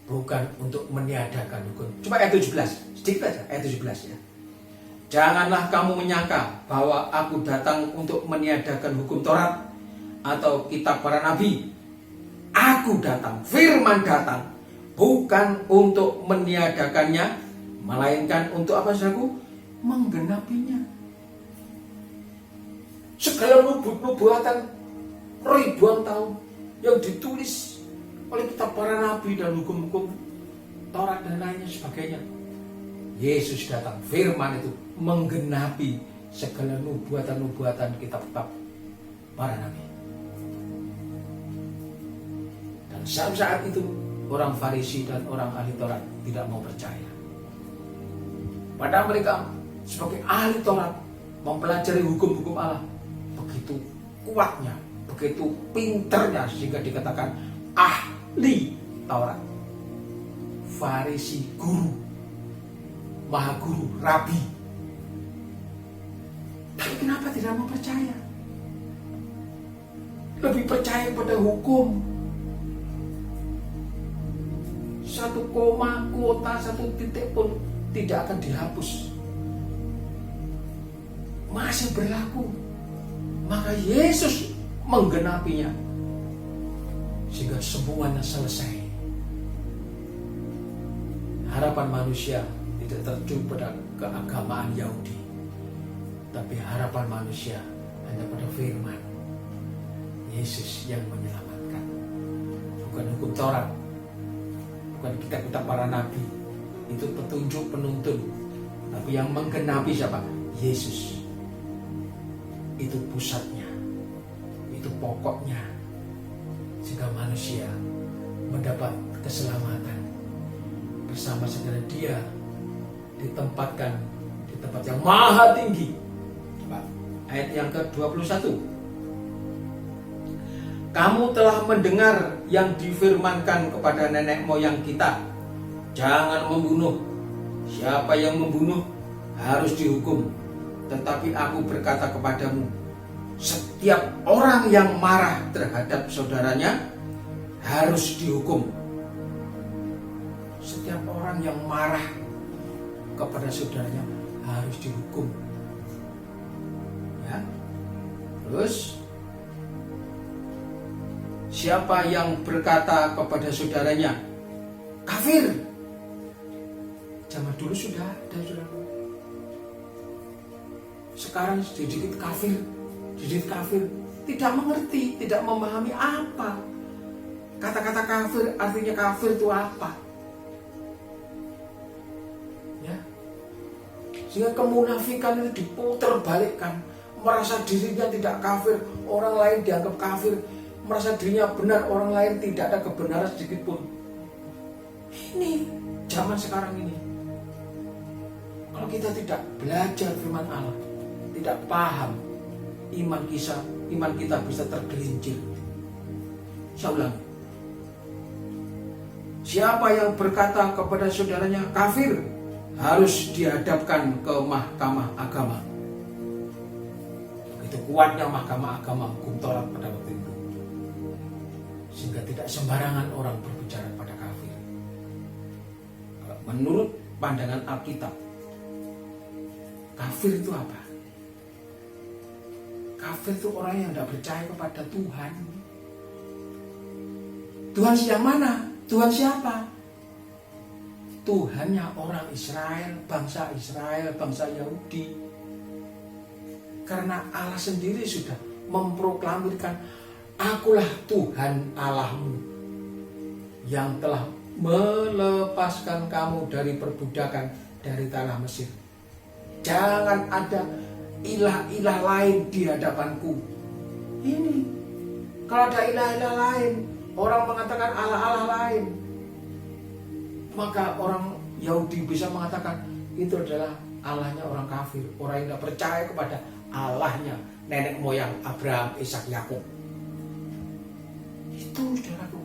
bukan untuk meniadakan hukum. Coba ayat 17, sedikit aja ayat 17 ya. Janganlah kamu menyangka bahwa aku datang untuk meniadakan hukum Taurat atau kitab para nabi. Aku datang, firman datang, bukan untuk meniadakannya, melainkan untuk apa saudaraku? Menggenapinya. Segala nubuatan ribuan tahun yang ditulis oleh kitab para nabi dan hukum-hukum Taurat dan lainnya sebagainya, Yesus datang, firman itu menggenapi segala nubuatan-nubuatan kitab-kitab para nabi. Dan saat itu orang Farisi dan orang ahli Taurat tidak mau percaya. Padahal mereka sebagai ahli Taurat mempelajari hukum-hukum Allah begitu kuatnya, begitu pinternya, sehingga dikatakan ahli Taurat. Farisi, guru, maha guru, rabi. Tapi kenapa tidak mau percaya? Lebih percaya pada hukum. Satu koma, kuota, satu titik pun tidak akan dihapus, masih berlaku. Maka Yesus menggenapinya. sehingga semuanya selesai. Harapan manusia tidak tertuju pada keagamaan Yahudi, tapi harapan manusia hanya pada firman Yesus yang menyelamatkan. Bukan hukum Taurat, bukan kitab-kitab para nabi, itu petunjuk penuntun, tapi yang menggenapi siapa? Yesus. Itu pusatnya, itu pokoknya, sehingga manusia mendapat keselamatan bersama segala dia ditempatkan di tempat yang maha tinggi. Coba ayat yang ke-21. Kamu telah mendengar yang difirmankan kepada nenek moyang kita, jangan membunuh. Siapa yang membunuh harus dihukum. Tetapi aku berkata kepadamu, setiap orang yang marah terhadap saudaranya harus dihukum. Setiap orang yang marah kepada saudaranya harus dihukum. Ya. Terus siapa yang berkata kepada saudaranya kafir? Zaman dulu sudah ada, saudara. Sekarang sedikit kafir, tidak mengerti, tidak memahami apa kata-kata kafir, artinya kafir itu apa. Ya. Sehingga kemunafikan itu diputar balikkan, merasa dirinya tidak kafir, orang lain dianggap kafir, merasa dirinya benar, orang lain tidak ada kebenaran sedikit pun. Ini zaman sekarang ini. Kalau kita tidak belajar firman Allah, tidak paham, iman kita bisa tergelincir. Saya ulangi. Siapa yang berkata kepada saudaranya kafir harus dihadapkan ke mahkamah agama. Begitu kuatnya mahkamah agama hukum Taurat pada waktu itu, sehingga tidak sembarangan orang berbicara pada kafir. Menurut pandangan Alkitab, kafir itu apa? Kafir itu orang yang tidak percaya kepada Tuhan. Tuhan yang mana? Tuhan siapa? Tuhannya orang Israel, bangsa Yahudi. Karena Allah sendiri sudah memproklamirkan, akulah Tuhan Allahmu yang telah melepaskan kamu dari perbudakan dari tanah Mesir. Jangan ada ilah-ilah lain di hadapanku. Ini, kalau ada ilah-ilah lain, orang mengatakan Allah-Allah lain, maka orang Yahudi bisa mengatakan itu adalah Allahnya orang kafir, orang yang tidak percaya kepada Allahnya nenek moyang Abraham, Ishak, Yakub. Itu saudaraku,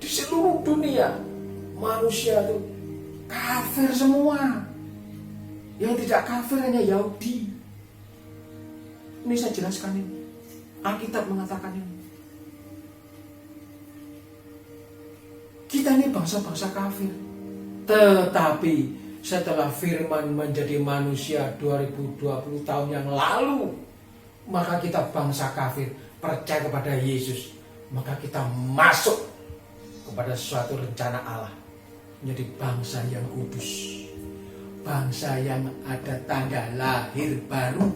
di seluruh dunia manusia itu kafir semua. Yang tidak kafir hanya Yahudi. Ini saya jelaskan ini. Alkitab mengatakan ini. Kita ini bangsa-bangsa kafir. Tetapi setelah firman menjadi manusia 2020 tahun yang lalu, maka kita bangsa kafir percaya kepada Yesus. Maka kita masuk kepada suatu rencana Allah, menjadi bangsa yang kudus, bangsa yang ada tanda lahir baru,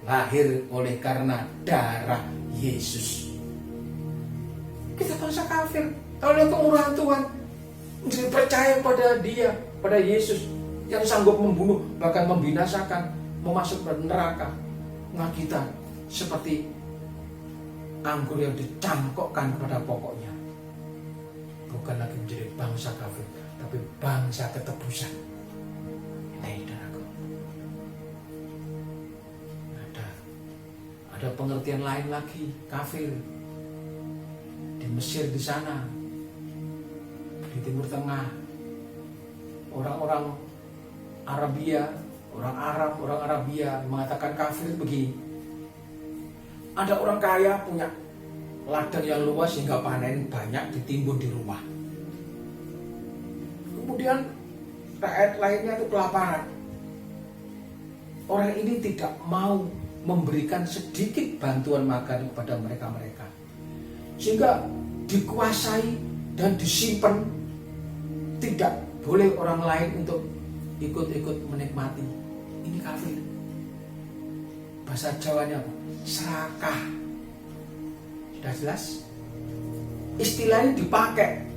lahir oleh karena darah Yesus. Kita bangsa kafir, kalau lihat kemurahan Tuhan, menjadi percaya pada Dia, pada Yesus yang sanggup membunuh, bahkan membinasakan, memasukkan neraka. Nah, kita seperti anggur yang dicangkokkan pada pokoknya. Bukan lagi menjadi bangsa kafir, tapi bangsa ketebusan. Ini saudaraku. Ada pengertian lain lagi kafir. Di Mesir di sana, di Timur Tengah, orang-orang Arabia, orang Arab, orang Arabia mengatakan kafir begini. Ada orang kaya punya ladang yang luas sehingga panen banyak, ditimbun di rumah. Kemudian rakyat lainnya itu kelaparan. Orang ini tidak mau memberikan sedikit bantuan makan kepada mereka-mereka. sehingga dikuasai dan disimpan, tidak boleh orang lain untuk ikut-ikut menikmati. Ini kafir. Bahasa Jawanya apa? Serakah. Sudah jelas? Istilah ini dipakai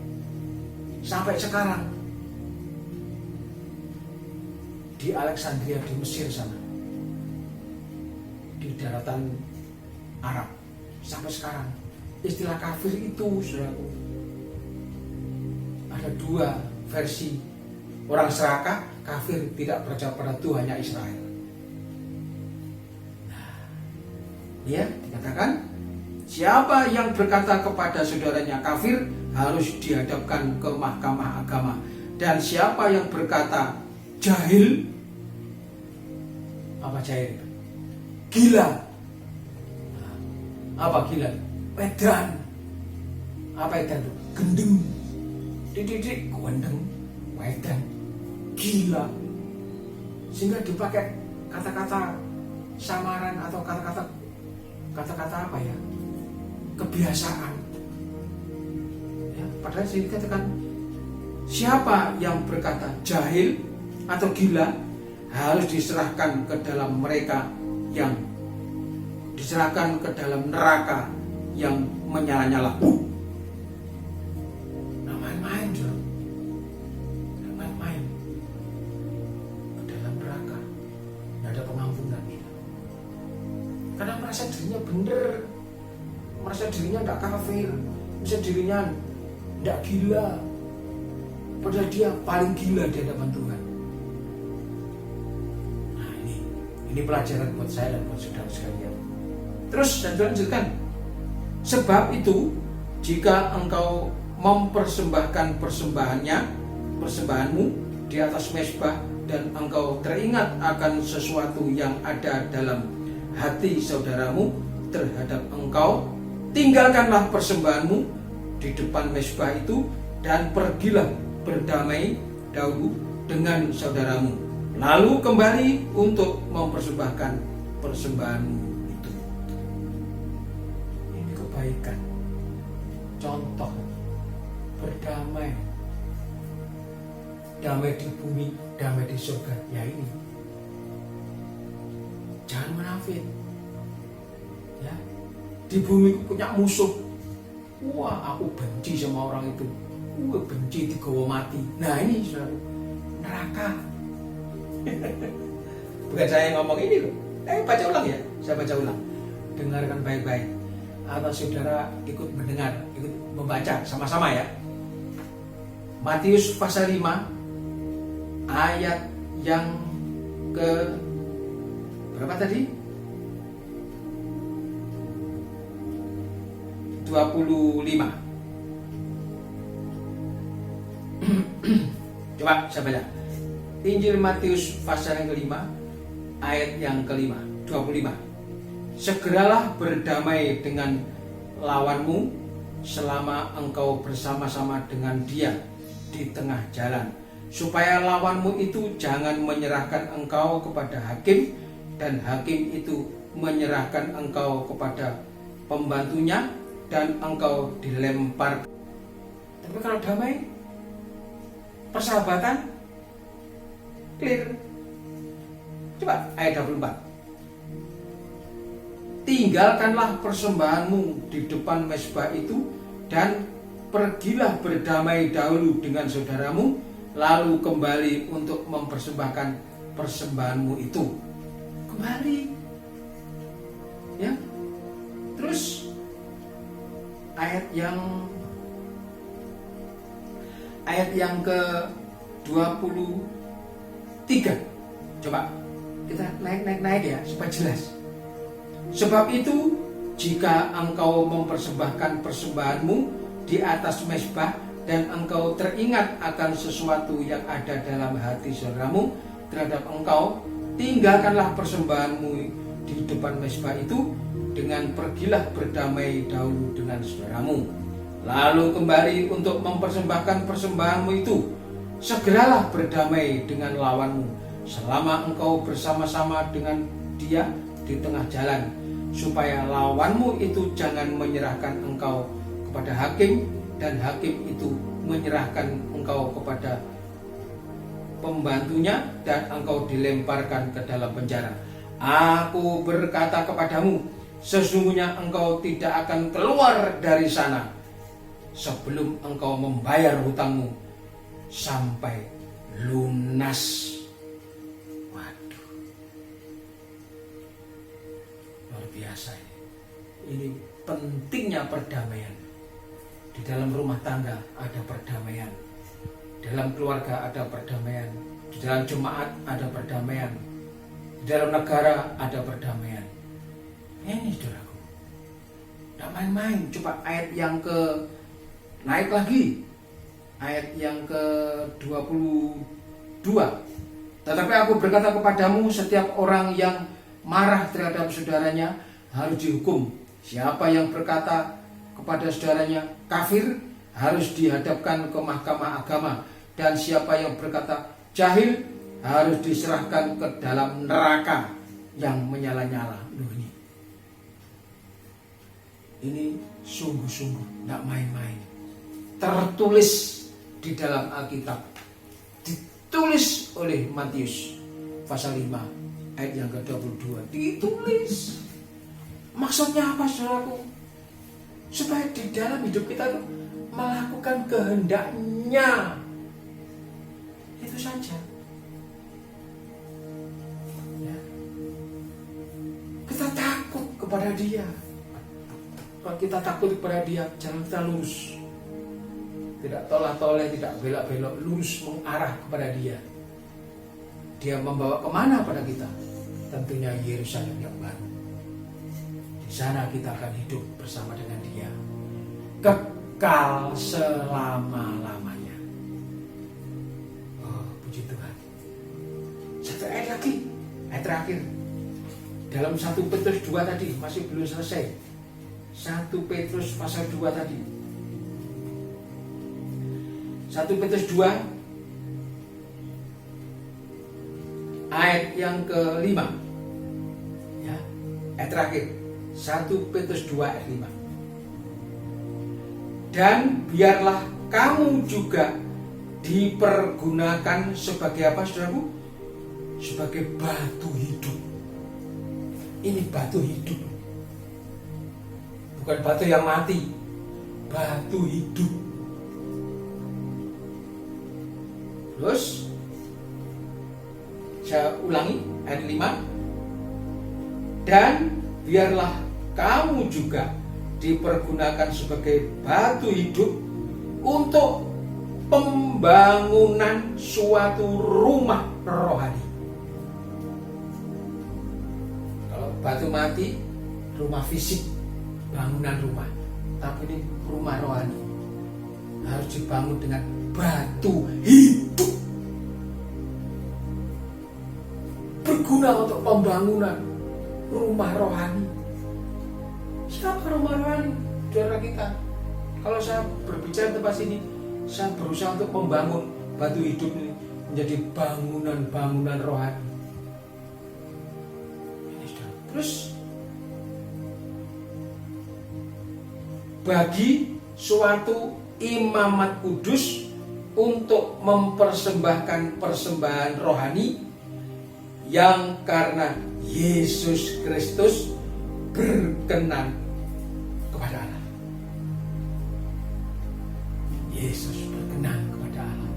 sampai sekarang di Alexandria di Mesir sana, di daratan Arab. Sampai sekarang istilah kafir itu, saudaraku, ada dua versi. Orang serakah, kafir, tidak percaya pada Tuhannya Israel. Nah, ya, dikatakan siapa yang berkata kepada saudaranya kafir harus dihadapkan ke mahkamah agama. Dan siapa yang berkata jahil, apa jahil? Gila. Nah, apa gila? Edan. Apa edan? Gendeng. Dididik gendeng, edan, gila. Sehingga dipakai kata-kata samaran atau kata-kata apa ya? Kebiasaan. Ya, padahal sini katakan siapa yang berkata jahil atau gila harus diserahkan ke dalam mereka yang diserahkan ke dalam neraka yang menyala-nyala. Nah, main-main dong. Main-main ke dalam neraka. Tidak ada pengampunan. Karena merasa dirinya benar, merasa dirinya tidak kafir, merasa dirinya tidak gila, padahal dia paling gila di hadapan Tuhan. Nah, ini pelajaran buat saya dan buat saudara sekalian. Terus dan lanjutkan. Sebab itu, jika engkau mempersembahkan persembahanmu di atas mezbah dan engkau teringat akan sesuatu yang ada dalam hati saudaramu terhadap engkau, tinggalkanlah persembahanmu di depan mezbah itu dan pergilah berdamai dahulu dengan saudaramu, lalu kembali untuk mempersembahkan persembahanmu itu. Ini kebaikan, contoh berdamai, damai di bumi, damai di surga. Ya ini, jangan munafik. Ya, di bumi punya musuh. Wah, aku benci sama orang itu. Benci digawa mati. Nah ini saudara, neraka. Bukan saya yang ngomong ini loh. Baca ulang ya. Saya baca ulang. Dengarkan baik-baik. Atau saudara ikut mendengar, ikut membaca sama-sama ya. Matius pasal 5 ayat yang ke berapa tadi? 25. Coba saya baca. Injil Matius pasal yang kelima ayat yang kelima, 25. Segeralah berdamai dengan lawanmu selama engkau bersama-sama dengan dia di tengah jalan, supaya lawanmu itu jangan menyerahkan engkau kepada hakim dan hakim itu menyerahkan engkau kepada pembantunya dan engkau dilempar. Tapi kalau damai, persahabatan, clear. Coba ayat 24. Tinggalkanlah persembahanmu di depan mezbah itu dan pergilah berdamai dahulu dengan saudaramu, lalu kembali untuk mempersembahkan persembahanmu itu. Kembali. Ya. Terus ayat yang ke-23. Coba kita naik ya supaya jelas. Sebab itu, jika engkau mempersembahkan persembahanmu di atas mezbah dan engkau teringat akan sesuatu yang ada dalam hati saudaramu terhadap engkau, tinggalkanlah persembahanmu di depan mezbah itu dengan pergilah berdamai dahulu dengan saudaramu, lalu kembali untuk mempersembahkan persembahanmu itu. Segeralah berdamai dengan lawanmu selama engkau bersama-sama dengan dia di tengah jalan, supaya lawanmu itu jangan menyerahkan engkau kepada hakim, dan hakim itu menyerahkan engkau kepada pembantunya dan engkau dilemparkan ke dalam penjara. Aku berkata kepadamu, sesungguhnya engkau tidak akan keluar dari sana sebelum engkau membayar hutangmu sampai lunas. Waduh, luar biasa ini. Ini pentingnya perdamaian. Di dalam rumah tangga ada perdamaian, dalam keluarga ada perdamaian, di dalam jemaat ada perdamaian, di dalam negara ada perdamaian. Ini saudaraku, tidak main-main. Coba ayat yang naik lagi, ayat yang ke-22. Tetapi aku berkata kepadamu, setiap orang yang marah terhadap saudaranya harus dihukum. Siapa yang berkata kepada saudaranya kafir harus dihadapkan ke mahkamah agama, dan siapa yang berkata jahil harus diserahkan ke dalam neraka yang menyala-nyala. Ini sungguh-sungguh tidak main-main. Tertulis di dalam Alkitab, ditulis oleh Matius pasal 5 ayat yang ke-22, ditulis. Maksudnya apa, saudaraku? Supaya di dalam hidup kita itu melakukan kehendaknya. Itu saja. Ya. Kita takut kepada Dia. Kalau kita takut kepada Dia, jalan kita lurus. Tidak tolak-toleh, tidak belok-belok, lurus mengarah kepada Dia. Dia membawa kemana pada kita? Tentunya Yerusalem yang baru. Di sana kita akan hidup bersama dengan Dia kekal selama-lamanya. Oh, puji Tuhan. Satu ayat lagi, ayat terakhir. Dalam 1 Petrus 2 tadi, masih belum selesai. 1 Petrus pasal 2 tadi. 1 Petrus 2 ayat yang ke-5. Ya, ayat terakhir. 1 Petrus 2 ayat 5. Dan biarlah kamu juga dipergunakan sebagai apa, saudaraku? Sebagai batu hidup. Ini batu hidup. Bukan batu yang mati, batu hidup. Terus saya ulangi ayat 5. Dan biarlah kamu juga dipergunakan sebagai batu hidup untuk pembangunan suatu rumah rohani. Kalau batu mati, rumah fisik, bangunan rumah. Tapi ini rumah rohani, harus dibangun dengan batu hidup, berguna untuk pembangunan rumah rohani. Siapa rumah rohani? Saudara kita. Kalau saya berbicara tempat sini, saya berusaha untuk membangun batu hidup ini menjadi bangunan-bangunan rohani. Terus bagi suatu imamat kudus untuk mempersembahkan persembahan rohani yang karena Yesus Kristus berkenan kepada Allah. Yesus berkenan kepada Allah.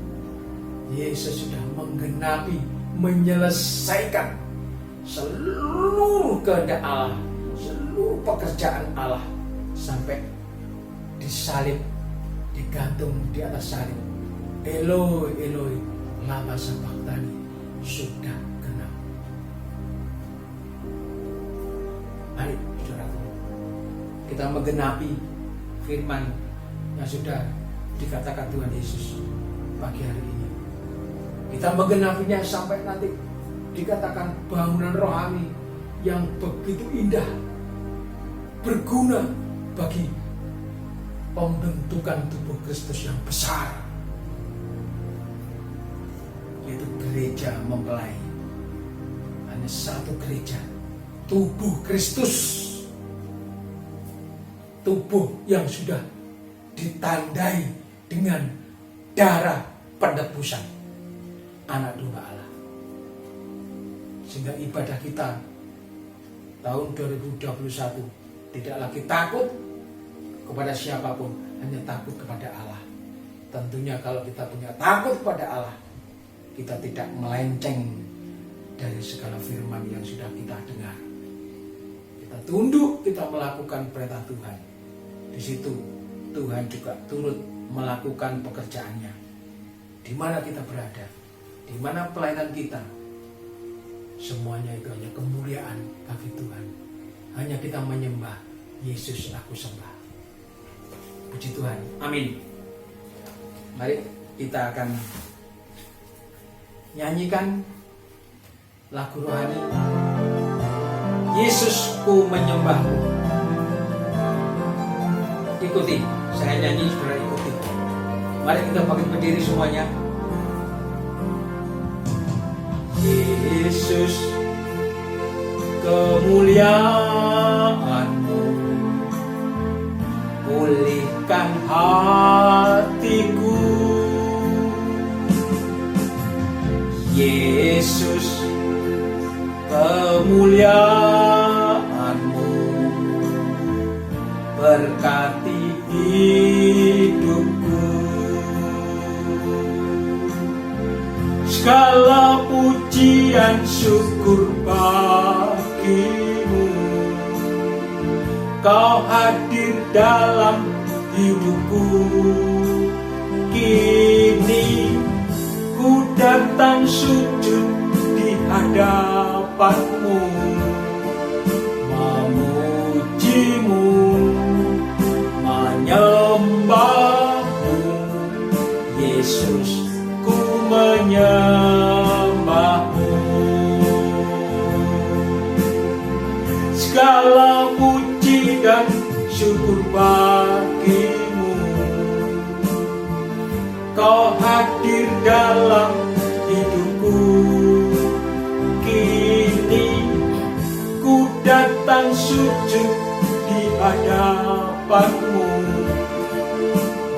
Yesus sudah menggenapi, menyelesaikan seluruh kehendak Allah, seluruh pekerjaan Allah, sampai disalib, digantung di atas salib. Eloi, Eloi, lama sabachthani, sudah genap. Mari, saudaraku, kita menggenapi firman yang sudah dikatakan Tuhan Yesus pagi hari ini. Kita menggenapinya sampai nanti dikatakan bangunan rohani yang begitu indah, berguna bagi pembentukan tubuh Kristus yang besar, yaitu gereja mempelai. Hanya satu gereja, tubuh Kristus, tubuh yang sudah ditandai dengan darah penebusan anak domba Allah. Sehingga ibadah kita tahun 2021 tidak lagi takut kepada siapapun, hanya takut kepada Allah. Tentunya kalau kita punya takut kepada Allah, kita tidak melenceng dari segala firman yang sudah kita dengar. Kita tunduk, kita melakukan perintah Tuhan. Di situ Tuhan juga turut melakukan pekerjaannya. Di mana kita berada, di mana pelayanan kita, semuanya itu hanya kemuliaan bagi Tuhan. Hanya kita menyembah, Yesus aku sembah. Puji Tuhan, amin. Mari kita akan nyanyikan lagu rohani, Yesusku menyembahmu. Ikuti, saya nyanyi, saudara ikuti. Mari kita bangkit berdiri semuanya. Yesus, kemuliaan-Mu pulihkan hatiku. Yesus, kemuliaan-Mu berkati hidupku. Segala pujian syukur bagimu, Kau hadir dalam hidupku. Kini ku datang sujud di hadapan-Mu, memuji-Mu, menyembah-Mu. Yesus, ku menyembah-Mu. Segala puji dan syukur bagi-Mu, Kau hadir dalam hidupku. Kini ku datang sujud di hadapan-Mu,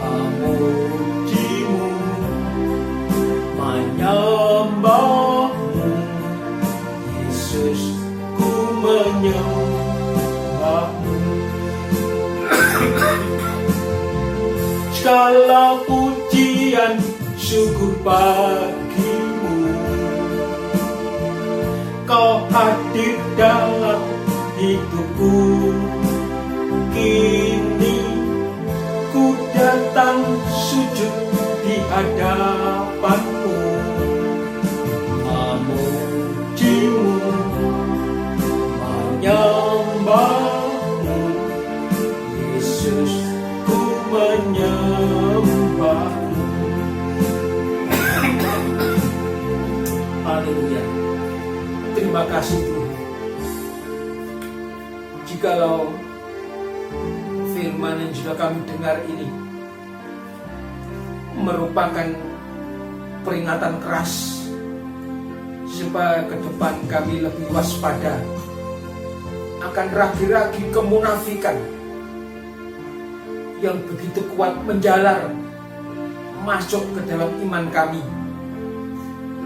memuji-Mu, menyembah-Mu. Yesus, ku menyembah-Mu. Segala pujian syukur bagi-Mu, Kau hadir dalam hidupku. Kini ku datang sujud di hadapan-Mu, memuji-Mu, menyembah-Mu. Yesus, ku menyembah-Mu. Haleluya. Terima kasih Tuhan. Jikalau firman yang sudah kami dengar ini merupakan peringatan keras supaya ke depan kami lebih waspada akan ragi-ragi kemunafikan yang begitu kuat menjalar masuk ke dalam iman kami,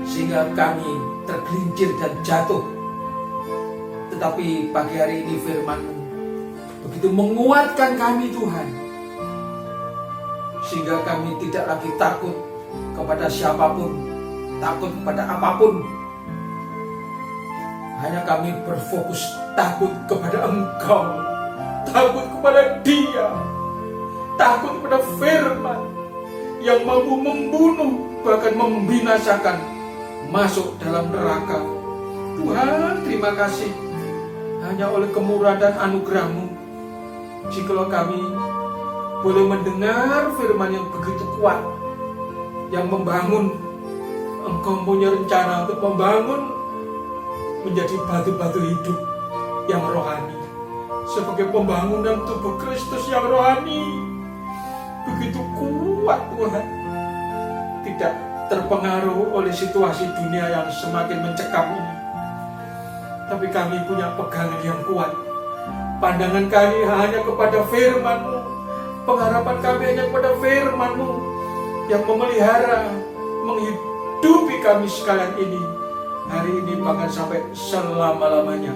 sehingga kami tergelincir dan jatuh. Tetapi pagi hari ini firman-Mu begitu menguatkan kami Tuhan, sehingga kami tidak lagi takut kepada siapapun, takut kepada apapun. Hanya kami berfokus takut kepada Engkau, takut kepada Dia, takut kepada firman yang mampu membunuh, bahkan membinasakan, masuk dalam neraka. Tuhan, terima kasih. Hanya oleh kemurahan dan anugerah-Mu, jikalau kami boleh mendengar firman yang begitu kuat, yang membangun. Engkau punya rencana untuk membangun menjadi batu-batu hidup yang rohani, sebagai pembangunan tubuh Kristus yang rohani. Begitu kuat Tuhan, tidak terpengaruh oleh situasi dunia yang semakin mencekam ini. Tapi kami punya pegangan yang kuat. Pandangan kami hanya kepada firman-Mu, Pengharapan kami hanya kepada firman-Mu yang memelihara, menghidupi kami sekalian ini. Hari ini bahkan sampai selama-lamanya.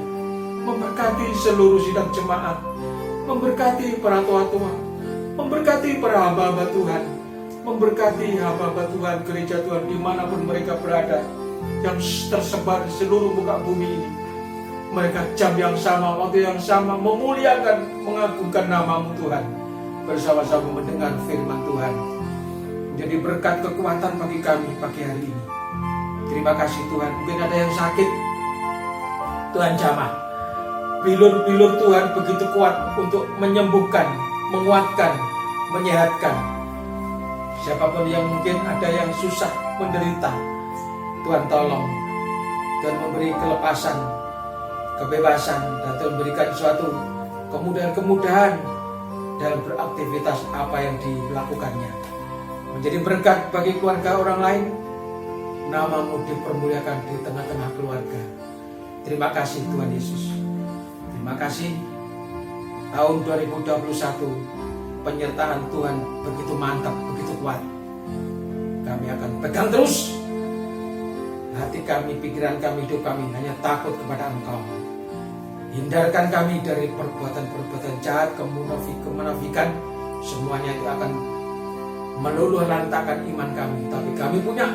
Memberkati seluruh sidang jemaat, memberkati para tua-tua, memberkati para hamba-hamba Tuhan, memberkati hamba-hamba Tuhan, gereja Tuhan dimanapun mereka berada, yang tersebar di seluruh muka bumi ini. Mereka jam yang sama, waktu yang sama, memuliakan, mengagungkan nama-Mu Tuhan, bersama-sama mendengar firman Tuhan. Jadi berkat kekuatan bagi kami pagi hari ini. Terima kasih Tuhan. Mungkin ada yang sakit, Tuhan jamah. Bilur-bilur Tuhan begitu kuat untuk menyembuhkan, menguatkan, menyehatkan. Siapapun yang mungkin ada yang susah, menderita, Tuhan tolong. Tuhan memberi kelepasan, kebebasan, dan Tuhan berikan suatu kemudahan-kemudahan dalam beraktivitas apa yang dilakukannya. Menjadi berkat bagi keluarga orang lain, nama-Mu dipermuliakan di tengah-tengah keluarga. Terima kasih Tuhan Yesus. Terima kasih tahun 2021 penyertaan Tuhan begitu mantap, begitu kuat. Kami akan pegang terus. Hati kami, pikiran kami, hidup kami hanya takut kepada Engkau. Hindarkan kami dari perbuatan-perbuatan jahat, kemunafikan. Semuanya itu akan meluluh lantakan iman kami. Tapi kami punya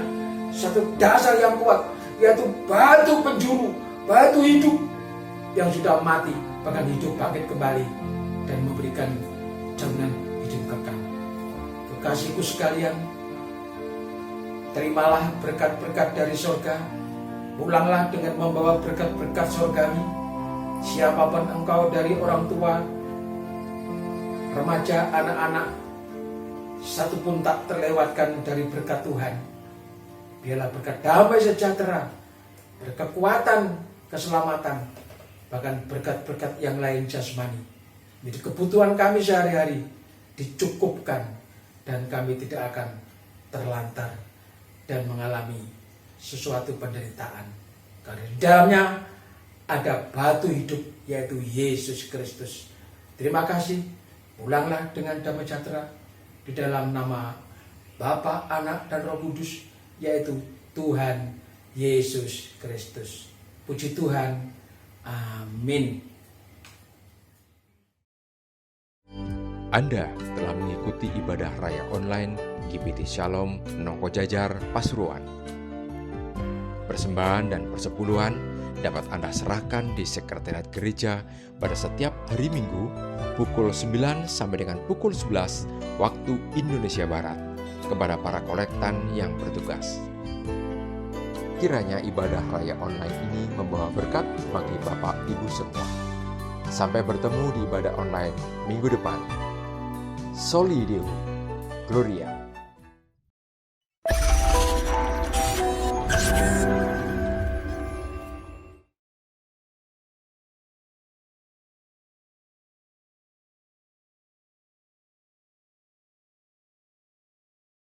satu dasar yang kuat, yaitu batu penjuru, batu hidup yang sudah mati, bahkan hidup bangkit kembali dan memberikan jaminan hidup kekal. Kekasihku sekalian, terimalah berkat-berkat dari surga. Pulanglah dengan membawa berkat-berkat surgawi. Siapapun engkau, dari orang tua, remaja, anak-anak, satu pun tak terlewatkan dari berkat Tuhan. Biarlah berkat damai sejahtera, berkekuatan, keselamatan, bahkan berkat-berkat yang lain jasmani. Jadi kebutuhan kami sehari-hari dicukupkan dan kami tidak akan terlantar dan mengalami sesuatu penderitaan. Karena di dalamnya ada batu hidup, yaitu Yesus Kristus. Terima kasih. Pulanglah dengan damai sejahtera di dalam nama Bapa, Anak, dan Roh Kudus, yaitu Tuhan Yesus Kristus. Puji Tuhan. Amin. Anda telah mengikuti ibadah raya online GBT Shalom Nongko Jajar Pasuruan. Persembahan dan persepuluhan dapat Anda serahkan di sekretariat gereja pada setiap hari Minggu pukul 9 sampai dengan pukul 11 waktu Indonesia Barat kepada para kolektan yang bertugas. Kiranya ibadah raya online ini membawa berkat bagi Bapak Ibu semua. Sampai bertemu di ibadah online minggu depan. Soli Deo Gloria.